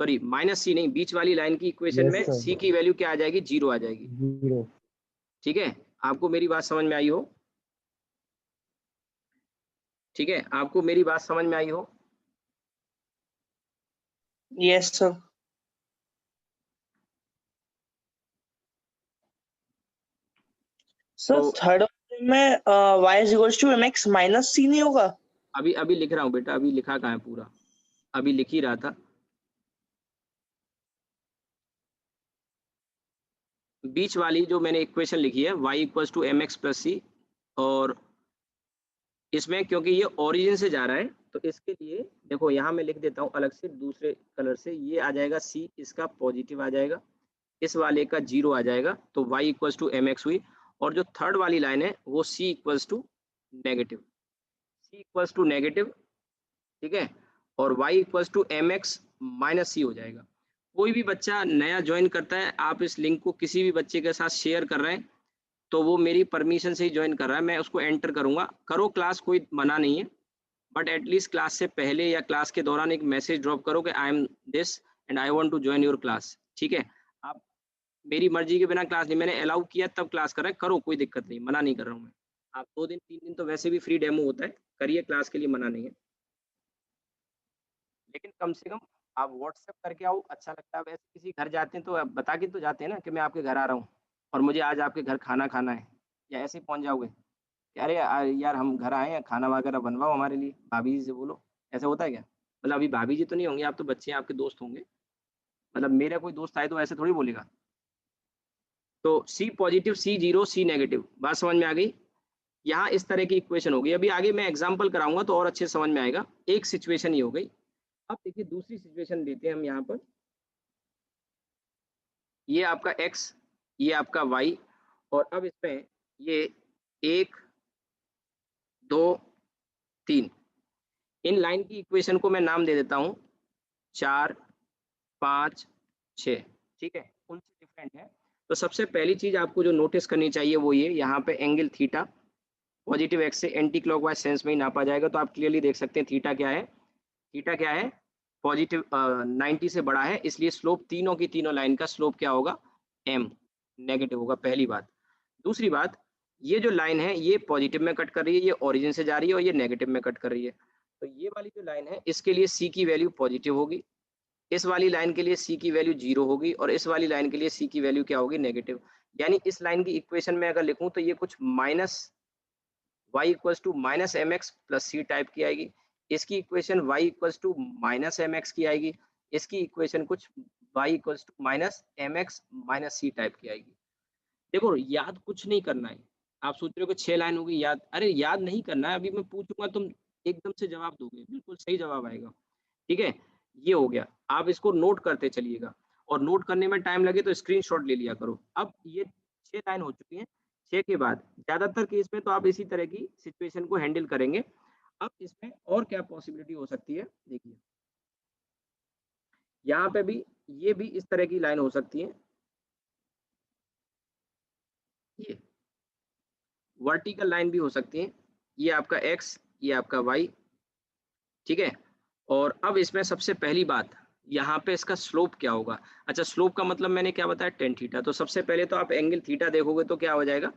Speaker 1: sorry minus C नहीं, बीच वाली लाइन की इक्वेशन में सी की वैल्यू क्या आ जाएगी, 0 आ जाएगी।
Speaker 2: 0।
Speaker 1: ठीक है, आपको मेरी बात समझ में आई हो? ठीक है, आपको मेरी बात समझ में आई हो?
Speaker 4: Yes sir. सर थर्ड में y is equals to mx minus c नहीं होगा?
Speaker 1: अभी लिख रहा हूँ बेटा, अभी लिखा कहाँ है पूरा, अभी लिख ही रहा था। बीच वाली जो मैंने इक्वेशन लिखी है y equals to M x plus C, और इसमें क्योंकि ये ओरिजिन से जा रहा है तो इसके लिए देखो यहाँ मैं लिख देता हूँ अलग से दूसरे कलर से, ये आ जाएगा c, इसका पॉजिटिव आ जाएगा, इस वाले का 0 आ जाएगा, तो y equals to M x हुई। और जो थर्ड वाली लाइन है वो c इक्वल्स टू नेगेटिव, ठीक है, और y equals to M x minus C हो जाएगा। कोई भी बच्चा नया ज्वाइन करता है, आप इस लिंक को किसी भी बच्चे के साथ शेयर कर रहे हैं तो वो मेरी परमिशन से ही ज्वाइन कर रहा है, मैं उसको एंटर करूंगा, करो क्लास, कोई मना नहीं है, बट एटलीस्ट क्लास से पहले या क्लास के दौरान एक मैसेज ड्रॉप करो कि I am this and I want to join your class. ठीक है, आप मेरी मर्जी के बिना क्लास नहीं, मैंने अलाउ किया तब क्लास कर रहे हैं, करो, कोई दिक्कत नहीं, मना नहीं कर रहा हूँ मैं। आप 2 दिन 3 दिन तो वैसे भी फ्री डेमो होता है, करिए, क्लास के लिए मना नहीं है, लेकिन कम से कम आप व्हाट्सएप करके आओ, अच्छा लगता है। वैसे किसी घर जाते हैं तो आप बता के तो जाते हैं ना कि मैं आपके घर आ रहा हूँ और मुझे आज आपके घर खाना खाना है, या ऐसे ही पहुँच जाओगे कि अरे यार हम घर आए हैं, खाना वगैरह बनवाओ हमारे लिए, भाभी जी से बोलो, ऐसा होता है क्या? मतलब अभी भाभी जी तो नहीं होंगे, आप तो बच्चे हैं, आपके दोस्त होंगे, मतलब मेरा कोई दोस्त आए तो ऐसे थोड़ी बोलेगा। तो सी पॉजिटिव, सी 0, सी नेगेटिव, बात समझ में आ गई? यहाँ इस तरह की इक्वेशन होगी। अभी आगे मैं एग्जांपल कराऊंगा तो और अच्छे समझ में आएगा। एक सिचुएशन ही हो गई। अब देखिए दूसरी सिचुएशन देते हैं हम यहाँ पर। ये आपका x, ये आपका y, और अब इसमें ये 1 2 3, इन लाइन की इक्वेशन को मैं नाम दे देता हूँ 4 5 6। ठीक है, उनसे डिफरेंट है। तो सबसे पहली चीज आपको जो नोटिस करनी चाहिए वो ये, यहाँ पे एंगल थीटा पॉजिटिव एक्स से एंटी क्लॉकवाइज सेंस में ही नापा जाएगा। तो आप क्लियरली देख सकते हैं थीटा क्या है, थीटा क्या है, पॉजिटिव 90 से बड़ा है, इसलिए स्लोप तीनों की तीनों लाइन का स्लोप क्या होगा, m, नेगेटिव होगा। पहली बात। दूसरी बात, ये जो लाइन है ये पॉजिटिव में कट कर रही है, ये ओरिजिन से जा रही है, और ये नेगेटिव में कट कर रही है। तो ये वाली जो लाइन है इसके लिए c की वैल्यू पॉजिटिव होगी, इस वाली लाइन के लिए c की वैल्यू 0 होगी, और इस वाली लाइन के लिए c की वैल्यू क्या होगी, नेगेटिव। यानी इस लाइन की इक्वेशन में अगर लिखूं तो ये कुछ minus y equals to minus m x plus c type की आएगी। इसकी equation y equals to minus m x की आएगी। इसकी इक्वेशन कुछ y equals to minus m x minus c type की आएगी। देखो याद कुछ नहीं करना है। आप सोच रहे हो कि 6 लाइन होगी याद, अरे याद नहीं करना है। अभी मैं पूछूंगा तुम एकदम से जवाब दोगे, बिल्कुल सही जवाब आएगा। ठीक है, ये हो गया। आप इसको नोट करते चलिएगा, और नोट करने में टाइम लगे तो स्क्रीनशॉट ले लिया करो। अब ये 6 लाइन हो चुकी हैं। 6 के बाद ज्यादातर केस में तो आप इसी तरह की सिचुएशन को हैंडल करेंगे। अब इसमें और क्या पॉसिबिलिटी हो सकती है, देखिए यहाँ पे भी ये भी इस तरह की लाइन हो सकती है। ये वर्टिकल लाइन भी हो सकती है, ये आपका x, ये आपका y। ठीक है, और अब इसमें सबसे पहली बात, यहाँ पे इसका स्लोप क्या होगा। अच्छा, स्लोप का मतलब मैंने क्या बताया, टेन थीटा। तो सबसे पहले तो आप एंगल थीटा देखोगे तो क्या हो जाएगा,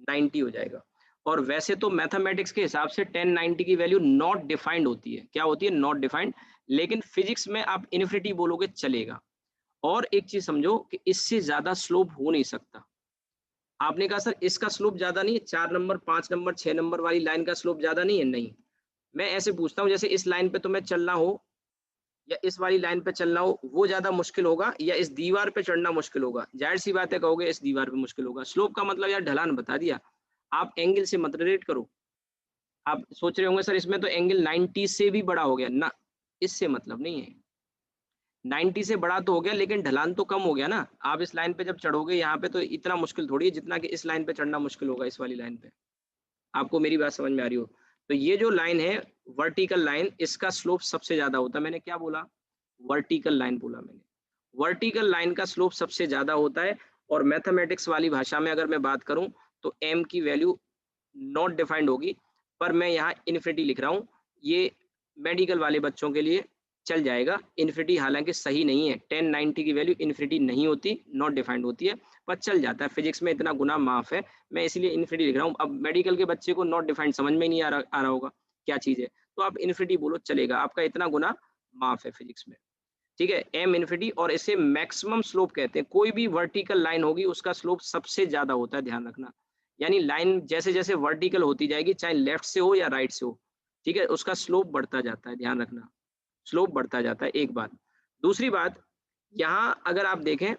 Speaker 1: 90 हो जाएगा। और वैसे तो मैथमेटिक्स के हिसाब से 10 90 की वैल्यू नॉट डिफाइंड होती है। क्या होती है, नॉट डिफाइंड। लेकिन फिजिक्स में आप इन्फिनिटी बोलोगे चलेगा। और एक चीज समझो कि इससे ज्यादा स्लोप हो नहीं सकता। आपने कहा सर इसका स्लोप ज्यादा नहीं है, 4 नंबर 5 नंबर 6 नंबर वाली लाइन का स्लोप ज्यादा नहीं है। नहीं, मैं ऐसे पूछता हूँ, जैसे इस लाइन पे तुम्हें चलना हो या इस वाली लाइन पे चलना हो, वो ज्यादा मुश्किल होगा या इस दीवार पे चढ़ना मुश्किल होगा। जाहिर सी बात है कहोगे इस दीवार पे मुश्किल होगा। स्लोप का मतलब यार ढलान बता दिया, आप एंगल से मत रिलेट करो। आप सोच रहे होंगे सर इसमें तो एंगल 90 से भी बड़ा हो गया ना, इससे मतलब नहीं है। 90 से बड़ा तो हो गया लेकिन ढलान तो कम हो गया ना। आप इस लाइन पे जब चढ़ोगे यहाँ पे तो इतना मुश्किल थोड़ी है जितना कि इस लाइन पे चढ़ना मुश्किल होगा, इस वाली लाइन पे। आपको मेरी बात समझ में आ रही हो। तो ये जो लाइन है वर्टिकल लाइन, इसका स्लोप सबसे ज्यादा होता है। मैंने क्या बोला, वर्टिकल लाइन बोला मैंने। वर्टिकल लाइन का स्लोप सबसे ज्यादा होता है। और मैथमेटिक्स वाली भाषा में अगर मैं बात करूं तो m की वैल्यू नॉट डिफाइंड होगी, पर मैं यहाँ इन्फिनिटी लिख रहा हूँ। ये मेडिकल वाले बच्चों के लिए चल जाएगा। इन्फिनिटी हालांकि सही नहीं है, 10 90 की वैल्यू इन्फिनिटी नहीं होती, नॉट डिफाइंड होती है, पर चल जाता है। फिजिक्स में इतना गुना माफ है, मैं इसलिए इन्फिनिटी लिख रहा हूँ। अब मेडिकल के बच्चे को नॉट डिफाइंड समझ में नहीं आ रहा होगा क्या चीज है, तो आप इन्फिनिटी बोलो चलेगा, आपका इतना गुना माफ है फिजिक्स में। ठीक है, एम इन्फिनिटी, और इसे मैक्सिमम स्लोप कहते हैं। कोई भी वर्टिकल लाइन होगी उसका स्लोप सबसे ज्यादा होता है, ध्यान रखना। यानी लाइन जैसे जैसे वर्टिकल होती जाएगी, चाहे लेफ्ट से हो या राइट से हो, ठीक है, उसका स्लोप बढ़ता जाता है, ध्यान रखना, स्लोप बढ़ता जाता है। एक बात। दूसरी बात, यहाँ अगर आप देखें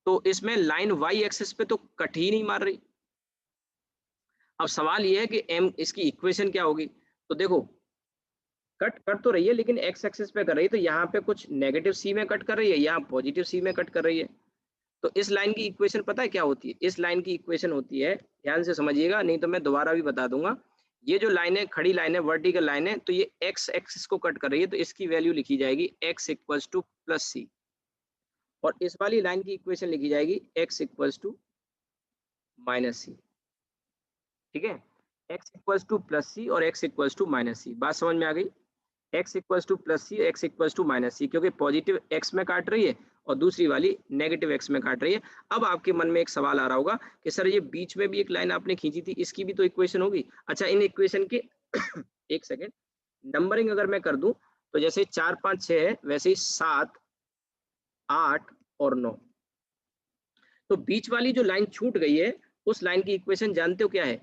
Speaker 1: तो इसमें लाइन वाई एक्सिस पे तो कट ही नहीं मार रही। अब सवाल ये है कि एम, इसकी इक्वेशन क्या होगी। तो देखो कट तो रही है लेकिन एक्स एक्सिस पे कर रही है, तो यहाँ पे कुछ नेगेटिव सी में कट कर रही है, यहाँ पॉजिटिव सी में कट कर रही है। तो इस लाइन की इक्वेशन पता है क्या होती है, इस लाइन की इक्वेशन होती है, ध्यान से समझिएगा नहीं तो मैं दोबारा भी बता दूंगा। ये जो लाइन है, खड़ी लाइन है, वर्टिकल लाइन है, तो ये एक्स एक्सिस को कट कर रही है, तो इसकी वैल्यू लिखी जाएगी X equals to plus C. और इस वाली लाइन की इक्वेशन लिखी जाएगी X equals to minus C. ठीक है, X equals to plus C और X equals to minus C. बात समझ में आ गई, X equals to plus C, X equals to minus C, क्योंकि पॉजिटिव एक्स में काट रही है और दूसरी वाली नेगेटिव एक्स में काट रही है। अब आपके मन में एक सवाल आ रहा होगा कि सर ये बीच में भी एक लाइन आपने खींची थी, इसकी भी तो इक्वेशन होगी। अच्छा, इन इक्वेशन के एक सेकेंड, नंबरिंग अगर मैं कर दूं तो जैसे 4 5 6 है, वैसे ही 7 8 और 9। तो बीच वाली जो लाइन छूट गई है उस लाइन की इक्वेशन जानते हो क्या है,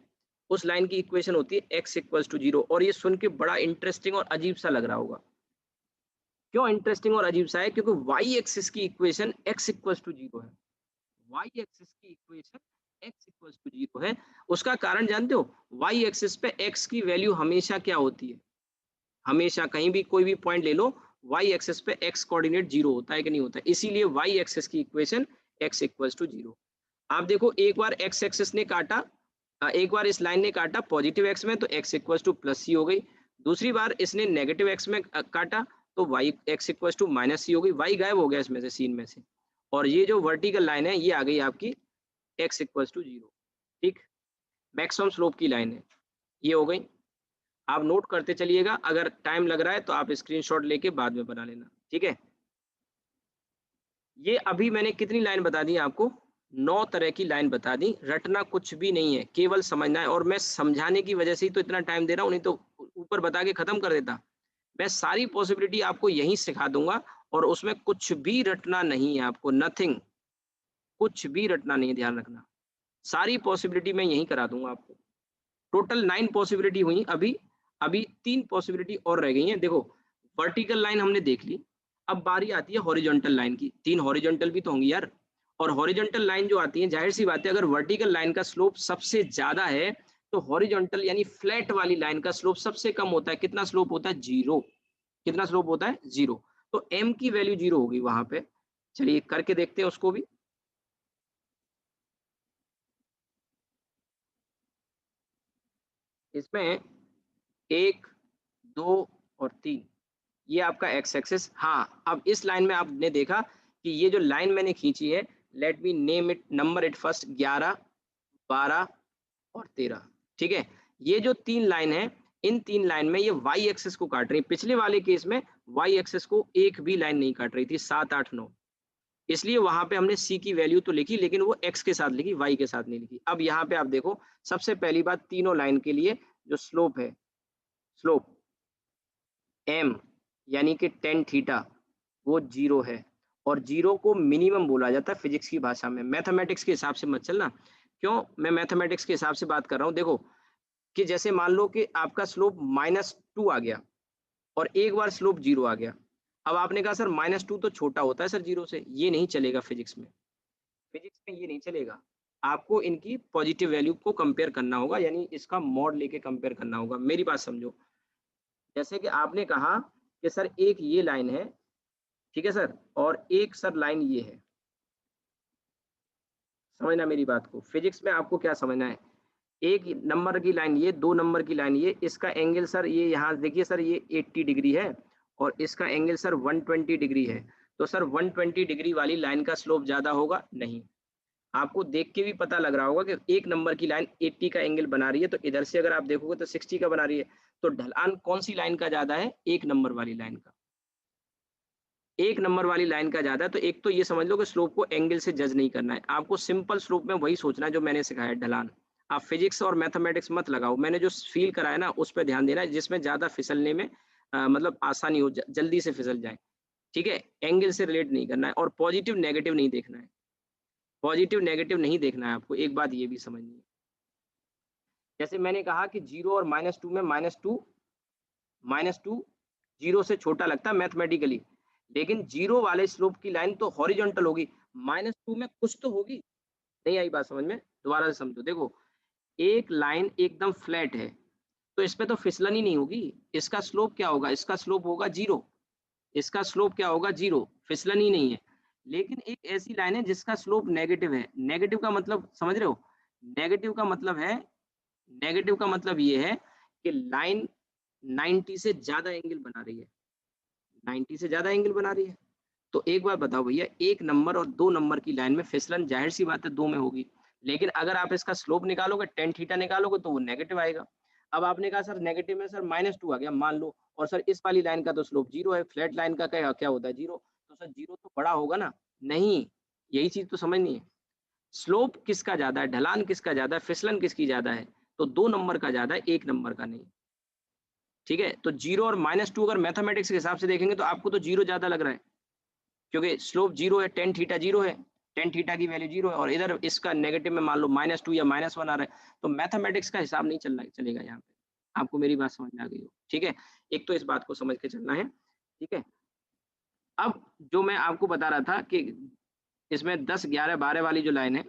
Speaker 1: उस लाइन की इक्वेशन होती है एक्स इक्वल्स टू 0। और ये सुन के बड़ा इंटरेस्टिंग और अजीब सा लग रहा होगा। क्यों इंटरेस्टिंग और अजीब सा है, क्योंकि वाई एक्सिस की इक्वेशन एक्स इक्वल्स टू 0 है। वाई एक्सिस की इक्वेशन x इक्वल टू 0 है, उसका कारण जानते हो, y एक्सिस पे x की वैल्यू हमेशा क्या होती है, हमेशा कहीं भी कोई भी पॉइंट ले लो, y एक्सिस पे x कोऑर्डिनेट 0 होता है कि नहीं होता है, इसीलिए y एक्सिस की इक्वेशन x इक्वल टू 0। आप देखो एक बार x एक्सिस ने काटा, एक बार इस लाइन ने काटा पॉजिटिव x में तो x इक्वल टू प्लस सी हो गई, दूसरी बार इसने नेगेटिव x में काटा तो y x equal to minus C हो गई, y गायब हो गया इसमें से, सीन में से, और ये जो वर्टिकल लाइन है ये आ गई आपकी x इक्वल टू 0। ठीक, मैक्सिमम स्लोप की लाइन है, ये हो गई। आप नोट करते चलिएगा, अगर टाइम लग रहा है तो आप स्क्रीनशॉट लेके बाद में बना लेना, ठीक है। ये अभी मैंने कितनी लाइन बता दी आपको, 9 तरह की लाइन बता दी, रटना कुछ भी नहीं है, केवल समझना है, और मैं समझाने की वजह से ही तो इतना टाइम दे रहा हूँ, नहीं तो ऊपर बता के खत्म कर देता। मैं सारी पॉसिबिलिटी आपको यहीं सिखा दूंगा, और उसमें कुछ भी रटना नहीं है आपको, नथिंग, कुछ भी रटना नहीं है, ध्यान रखना, सारी पॉसिबिलिटी मैं यहीं करा दूंगा आपको। टोटल 9 पॉसिबिलिटी हुई, अभी अभी 3 पॉसिबिलिटी और रह गई हैं। देखो वर्टिकल लाइन हमने देख ली, अब बारी आती है हॉरिजॉन्टल लाइन की, 3 हॉरिजॉन्टल भी तो होंगी यार, और हॉरिजॉन्टल लाइन जो आती है, जाहिर सी बात है, अगर वर्टिकल लाइन का स्लोप सबसे ज्यादा है तो हॉरिजॉन्टल यानी फ्लैट वाली लाइन का स्लोप सबसे कम होता है। कितना स्लोप होता है, 0। कितना स्लोप होता है, 0। तो m की वैल्यू 0 होगी वहां पे। चलिए करके देखते हैं उसको भी। इसमें 1, 2 और 3, ये आपका एक्स एक्सिस। हाँ, अब इस लाइन में आपने देखा कि ये जो लाइन मैंने खींची है, let me name it, number it first, 11, 12 और 13, ठीक है। ये जो 3 लाइन है, इन 3 लाइन में ये वाई एक्सिस को काट रही है। पिछले वाले केस में वाई एक्सिस को एक भी लाइन नहीं काट रही थी, 7, 8, 9, इसलिए वहां पे हमने सी की वैल्यू तो लिखी, लेकिन वो एक्स के साथ लिखी, वाई के साथ नहीं लिखी। अब यहाँ पे आप देखो, सबसे पहली बात, तीनों लाइन के लिए जो स्लोप है, स्लोप m यानी कि टेन थीटा, वो 0 है, और 0 को मिनिमम बोला जाता है फिजिक्स की भाषा में। मैथमेटिक्स के हिसाब से मत चलना, क्यों, मैं मैथमेटिक्स के हिसाब से बात कर रहा हूँ। देखो कि जैसे मान लो कि आपका स्लोप -2 आ गया और एक बार स्लोप 0 आ गया। अब आपने कहा सर -2 तो छोटा होता है सर 0 से, ये नहीं चलेगा फिजिक्स में, फिजिक्स में ये नहीं चलेगा। आपको इनकी पॉजिटिव वैल्यू को कंपेयर करना होगा, यानी इसका मॉड लेके कंपेयर करना होगा। मेरी बात समझो, जैसे कि आपने कहा कि सर एक ये लाइन है, ठीक है सर, और एक सर लाइन ये है, समझना मेरी बात को। फिजिक्स में आपको क्या समझना है, एक नंबर की लाइन ये, 2 नंबर की लाइन ये, इसका एंगल सर ये यहाँ देखिए सर, ये 80 डिग्री है और इसका एंगल सर 120 डिग्री है। तो सर 120 डिग्री वाली लाइन का स्लोप ज्यादा होगा? नहीं। आपको देख के भी पता लग रहा होगा कि एक नंबर की लाइन 80 का एंगल बना रही है, तो इधर से अगर आप देखोगे तो 60 का बना रही है। तो ढलान कौन सी लाइन का ज्यादा है? एक नंबर वाली लाइन का, एक नंबर वाली लाइन का ज्यादा है। तो एक तो ये समझ लो कि स्लोप को एंगल से जज नहीं करना है आपको, सिंपल स्लोप में वही सोचना है जो मैंने सिखाया, ढलान। आप फिजिक्स और मैथमेटिक्स मत लगाओ, मैंने जो फील कराया ना उस पर ध्यान देना है, जिसमें ज्यादा फिसलने में मतलब आसानी हो, जल्दी से फिसल जाए, ठीक है। एंगल से रिलेट नहीं करना है, और पॉजिटिव नेगेटिव नहीं देखना है, पॉजिटिव नेगेटिव नहीं देखना है आपको। एक बात ये भी समझनी है, जैसे मैंने कहा कि 0 और -2 में -2 0 से छोटा लगता है मैथमेटिकली, लेकिन 0 वाले स्लोप की लाइन तो हॉरिजॉन्टल होगी, -2 में कुछ तो होगी। नहीं आई बात समझ में? दोबारा से समझो, देखो एक लाइन एकदम फ्लैट है तो इस पे तो फिसलन ही नहीं होगी, इसका स्लोप क्या होगा? इसका स्लोप होगा 0, इसका स्लोप क्या होगा? 0, फिसलन ही नहीं है। लेकिन एक ऐसी लाइन है जिसका स्लोप नेगेटिव है, नेगेटिव का मतलब समझ रहे हो? नेगेटिव का मतलब है, नेगेटिव का मतलब ये है कि लाइन 90 से ज्यादा एंगल बना रही है, 90 से ज्यादा एंगल बना रही है। तो एक बार बताओ भैया, एक नंबर और 2 नंबर की लाइन में फिसलन जाहिर सी बात है 2 में होगी, लेकिन अगर आप इसका स्लोप निकालोगे, टेन थीटा निकालोगे, तो वो नेगेटिव आएगा। अब आपने कहा सर नेगेटिव में सर -2 आ गया मान लो, और सर इस वाली लाइन का तो स्लोप 0 है, फ्लैट लाइन का क्या क्या होता है? 0। तो सर 0 तो बड़ा होगा ना? नहीं, यही चीज तो समझनी है। स्लोप किसका ज्यादा है, ढलान किसका ज्यादा है, फिसलन किसकी ज्यादा है? तो 2 नंबर का ज्यादा है, एक नंबर का नहीं, ठीक है। तो 0 और -2 अगर मैथमेटिक्स के हिसाब से देखेंगे तो आपको तो 0 ज्यादा लग रहा है, क्योंकि स्लोप 0 है, टेन थीटा 0 है, टेन थीटा की वैल्यू 0 है, और इधर इसका नेगेटिव में मान लो -2 या -1 आ रहा है। तो मैथमेटिक्स का हिसाब नहीं चलना चलेगा यहाँ पे। आपको मेरी बात समझ में आ गई हो, ठीक है। एक तो इस बात को समझ के चलना है, ठीक है। अब जो मैं आपको बता रहा था कि इसमें 10, 11, 12 वाली जो लाइन है,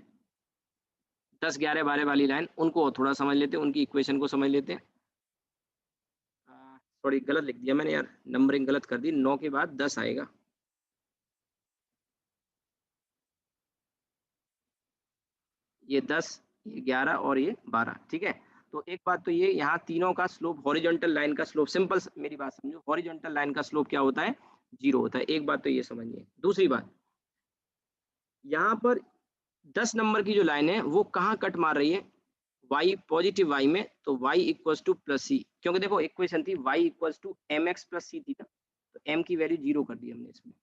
Speaker 1: 10, 11, 12 वाली लाइन, उनको थोड़ा समझ लेते हैं, उनकी इक्वेशन को समझ लेते हैं। सॉरी गलत लिख दिया मैंने यार, नंबरिंग गलत कर दी, 9 के बाद 10 आएगा। ये 10, ये 11 और ये 12, ठीक है। तो एक बात तो ये, यहाँ तीनों का स्लोप, हॉरिजॉन्टल लाइन का स्लोप, सिंपल मेरी बात समझो, हॉरिजॉन्टल लाइन का स्लोप क्या होता है, 0 होता है। एक बात तो ये समझिए। दूसरी बात, यहाँ पर 10 नंबर की जो लाइन है वो कहाँ कट मार रही है, y पॉजिटिव y में, तो y equals to plus C, क्योंकि देखो इक्वेशन थी y equals to M x plus C थी ना, तो m की वैल्यू 0 कर दी हमने इसमें,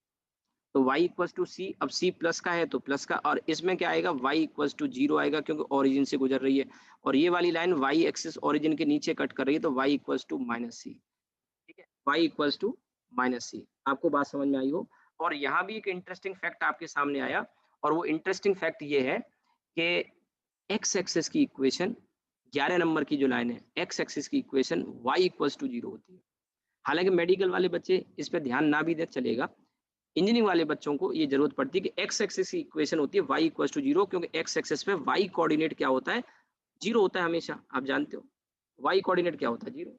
Speaker 1: तो y इक्वल्स टू सी, अब c प्लस का है तो प्लस का, और इसमें क्या आएगा, y इक्वल्स टू 0 आएगा क्योंकि ओरिजिन से गुजर रही है, और ये वाली लाइन y एक्सिस ओरिजिन के नीचे कट कर रही है, तो y equals to minus C, ठीक है, y इक्वल्स टू माइनस सी। आपको बात समझ में आई हो। और यहाँ भी एक इंटरेस्टिंग फैक्ट आपके सामने आया, और वो इंटरेस्टिंग फैक्ट ये है कि एक्स एक्सिस की इक्वेशन, 11 नंबर की जो लाइन है, एक्स एक्सिस की इक्वेशन y इक्वल्स टू 0 होती है। हालांकि मेडिकल वाले बच्चे इस पे ध्यान ना भी दे चलेगा, इंजीनियरिंग वाले बच्चों को ये जरूरत पड़ती है कि एक्स एक्सिस की इक्वेशन होती है y इक्वल्स टू 0, क्योंकि एक्स एक्सिस पे y कोऑर्डिनेट क्या होता है, 0 होता है हमेशा, आप जानते हो y कोऑर्डिनेट क्या होता है, 0।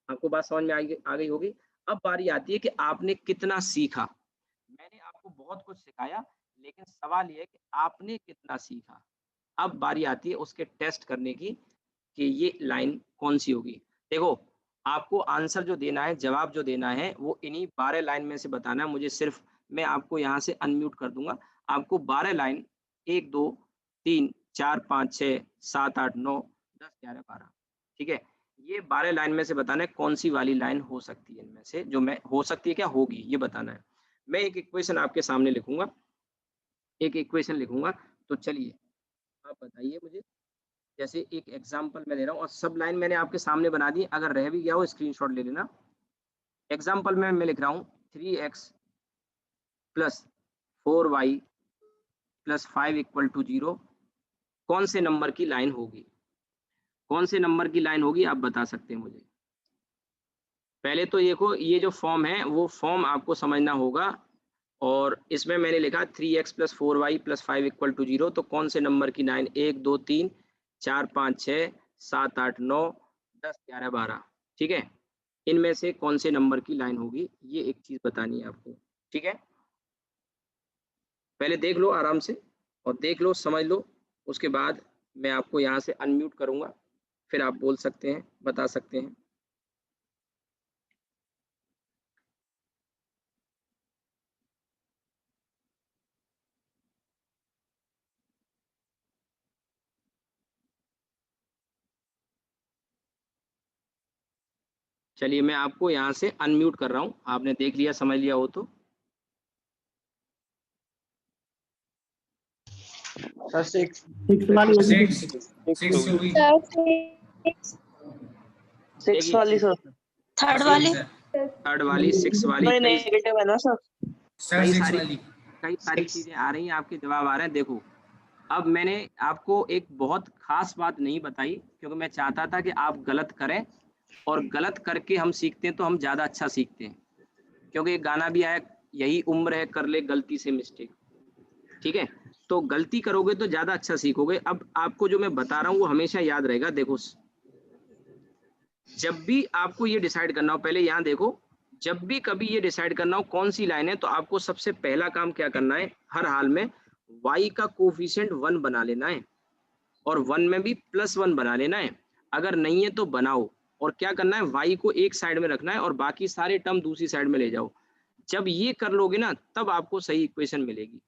Speaker 1: आपको बात समझ में आ गई होगी। अब बारी आती है कि आपने कितना सीखा। मैंने आपको बहुत कुछ सिखाया, लेकिन सवाल ये है कि आपने कितना सीखा। अब बारी आती है उसके टेस्ट करने की कि ये लाइन कौन सी होगी। देखो, आपको आंसर जो देना है, जवाब जो देना है, वो इन्हीं 12 लाइन में से बताना है मुझे। सिर्फ मैं आपको यहाँ से अनम्यूट कर दूंगा, आपको 12 लाइन, 1 2 3 4 5 6 7 8 9 10 11 12, ठीक है, ये 12 लाइन में से बताना है कौन सी वाली लाइन हो सकती है इनमें से, जो मैं हो सकती है क्या होगी ये बताना है। मैं एक इक्वेशन आपके सामने लिखूंगा, एक इक्वेशन लिखूंगा, तो चलिए आप बताइए मुझे। जैसे एक एग्जांपल मैं दे रहा हूँ, और सब लाइन मैंने आपके सामने बना दी, अगर रह भी गया हो स्क्रीनशॉट ले लेना। एग्जांपल में मैं लिख रहा हूँ 3x plus 4y plus 5 equal to 0, कौन से नंबर की लाइन होगी, कौन से नंबर की लाइन होगी आप बता सकते हैं मुझे। पहले तो देखो, ये जो फॉर्म है वो फॉर्म आपको समझना होगा, और इसमें मैंने लिखा 3x plus 4y plus 5 equal to 0, तो कौन से नंबर की लाइन, 1 2 3 4 5 6 7 8 9 10 11 12, ठीक है, इनमें से कौन से नंबर की लाइन होगी, ये एक चीज बतानी है आपको, ठीक है। पहले देख लो आराम से, और देख लो, समझ लो, उसके बाद मैं आपको यहाँ से अनम्यूट करूंगा, फिर आप बोल सकते हैं, बता सकते हैं। चलिए मैं आपको यहाँ से अनम्यूट कर रहा हूँ, आपने देख लिया, समझ लिया हो तो।
Speaker 2: सर 6
Speaker 4: वाली होगी,
Speaker 6: 6 होगी।
Speaker 4: सिक्स वाली सर,
Speaker 3: थर्ड वाली
Speaker 1: थर्ड वाली, 6 वाली,
Speaker 4: नहीं नेगेटिव है ना सर,
Speaker 6: सर 6 वाली।
Speaker 1: कई सारी चीजें आ रही हैं, आपके जवाब आ रहे हैं। देखो, अब मैंने आपको एक बहुत खास बात नहीं बताई, क्योंकि मैं चाहता था कि आप गलत करें, और गलत करके हम सीखते हैं तो हम ज्यादा अच्छा सीखते हैं, क्योंकि एक गाना भी आया, यही उम्र है कर ले गलती से मिस्टेक, ठीक है, तो गलती करोगे तो ज्यादा अच्छा सीखोगे। अब आपको जो मैं बता रहा हूँ वो हमेशा याद रहेगा। देखो, जब भी आपको ये डिसाइड करना हो, पहले यहाँ देखो, जब भी कभी ये डिसाइड करना हो कौन सी लाइन है, तो आपको सबसे पहला काम क्या करना है, हर हाल में y का कोफिशिएंट 1 बना लेना है, और 1 में भी +1 बना लेना है, अगर नहीं है तो बनाओ, और क्या करना है, y को एक साइड में रखना है और बाकी सारे टर्म दूसरी साइड में ले जाओ। जब ये कर लोगे ना, तब आपको सही इक्वेशन मिलेगी।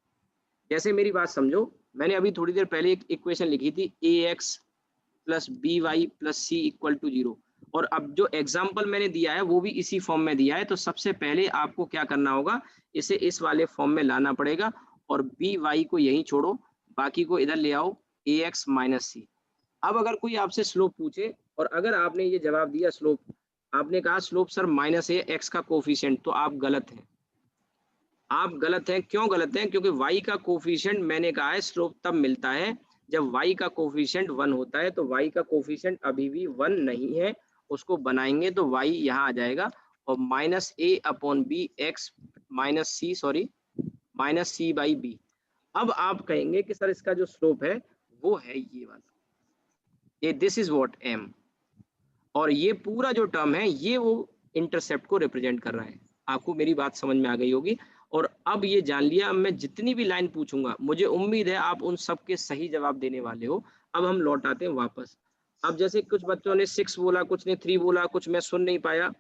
Speaker 1: जैसे मेरी बात समझो, मैंने अभी थोड़ी देर पहले एक इक्वेशन लिखी थी, ax plus by plus c equal to 0, और अब जो एग्जाम्पल मैंने दिया है वो भी इसी फॉर्म में दिया है। तो सबसे पहले आपको क्या करना होगा, इसे इस वाले फॉर्म में लाना पड़ेगा, और by को यहीं छोड़ो, बाकी को इधर ले आओ, ax माइनस सी। अब अगर कोई आपसे स्लोप पूछे, और अगर आपने ये जवाब दिया स्लोप, आपने कहा स्लोप सर माइनस है x का कोफिशिएंट, तो आप गलत हैं। आप गलत हैं, क्यों गलत हैं, क्योंकि y का कोफिशिएंट, मैंने कहा है स्लोप तब मिलता है जब y का कोफिशिएंट 1 होता है, तो y का कोफिशिएंट अभी भी 1 नहीं है, उसको बनाएंगे तो y यहाँ आ जाएगा, और -a/b x -c, sorry -c/b। अब आप कहेंगे कि सर इसका जो स्लोप है वो है ये वाला, ये दिस इज व्हाट m, और ये पूरा जो टर्म है ये वो इंटरसेप्ट को रिप्रेजेंट कर रहा है। आपको मेरी बात समझ में आ गई होगी। और अब ये जान लिया, अब मैं जितनी भी लाइन पूछूंगा मुझे उम्मीद है आप उन सब के सही जवाब देने वाले हो। अब हम लौट आते हैं वापस। अब जैसे कुछ बच्चों ने 6 बोला, कुछ ने 3 बोला, कुछ मैं सुन नहीं पाया।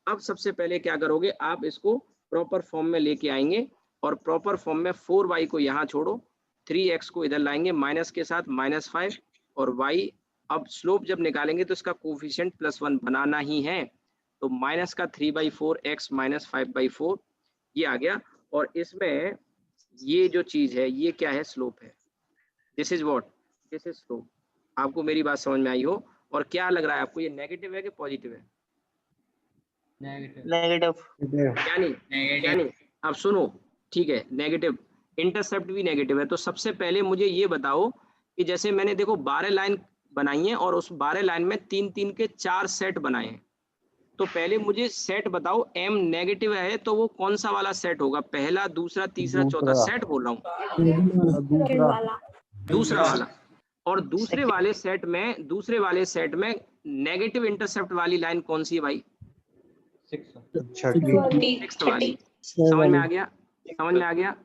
Speaker 1: अब सबसे पहले क्या करोगे, आप इसको प्रॉपर फॉर्म में लेके आएंगे, और प्रॉपर फॉर्म में 4y को यहाँ छोड़ो, 3x को इधर लाएंगे माइनस के साथ -5, और y अब स्लोप जब निकालेंगे तो इसका कोफिशिएंट +1 बनाना ही है, तो माइनस का 3/4 x माइनस 5/4 ये आ गया। और इसमें ये जो चीज है ये क्या है, स्लोप है। This is what, this is slope. आपको मेरी बात समझ में आई हो? और क्या लग रहा है आपको, ये नेगेटिव है कि पॉजिटिव है?
Speaker 4: नेगेटिव।
Speaker 1: यानी अब सुनो, ठीक है, नेगेटिव, इंटरसेप्ट भी नेगेटिव है। तो सबसे पहले मुझे ये बताओ कि जैसे मैंने देखो 12 लाइन बनाई है और उस 12 लाइन में 3-3 के 4 सेट बनाए हैं, तो पहले मुझे सेट बताओ, m नेगेटिव है तो वो कौन सा वाला सेट होगा, पहला, दूसरा, तीसरा, चौथा? सेट बोल रहा हूँ, दूसरा वाला। और दूसरे वाले सेट में नेगेटिव इंटरसेप्ट वाली लाइन कौन सी है भाई? 6th वाली। समझ में आ गया? समझ में आ गया?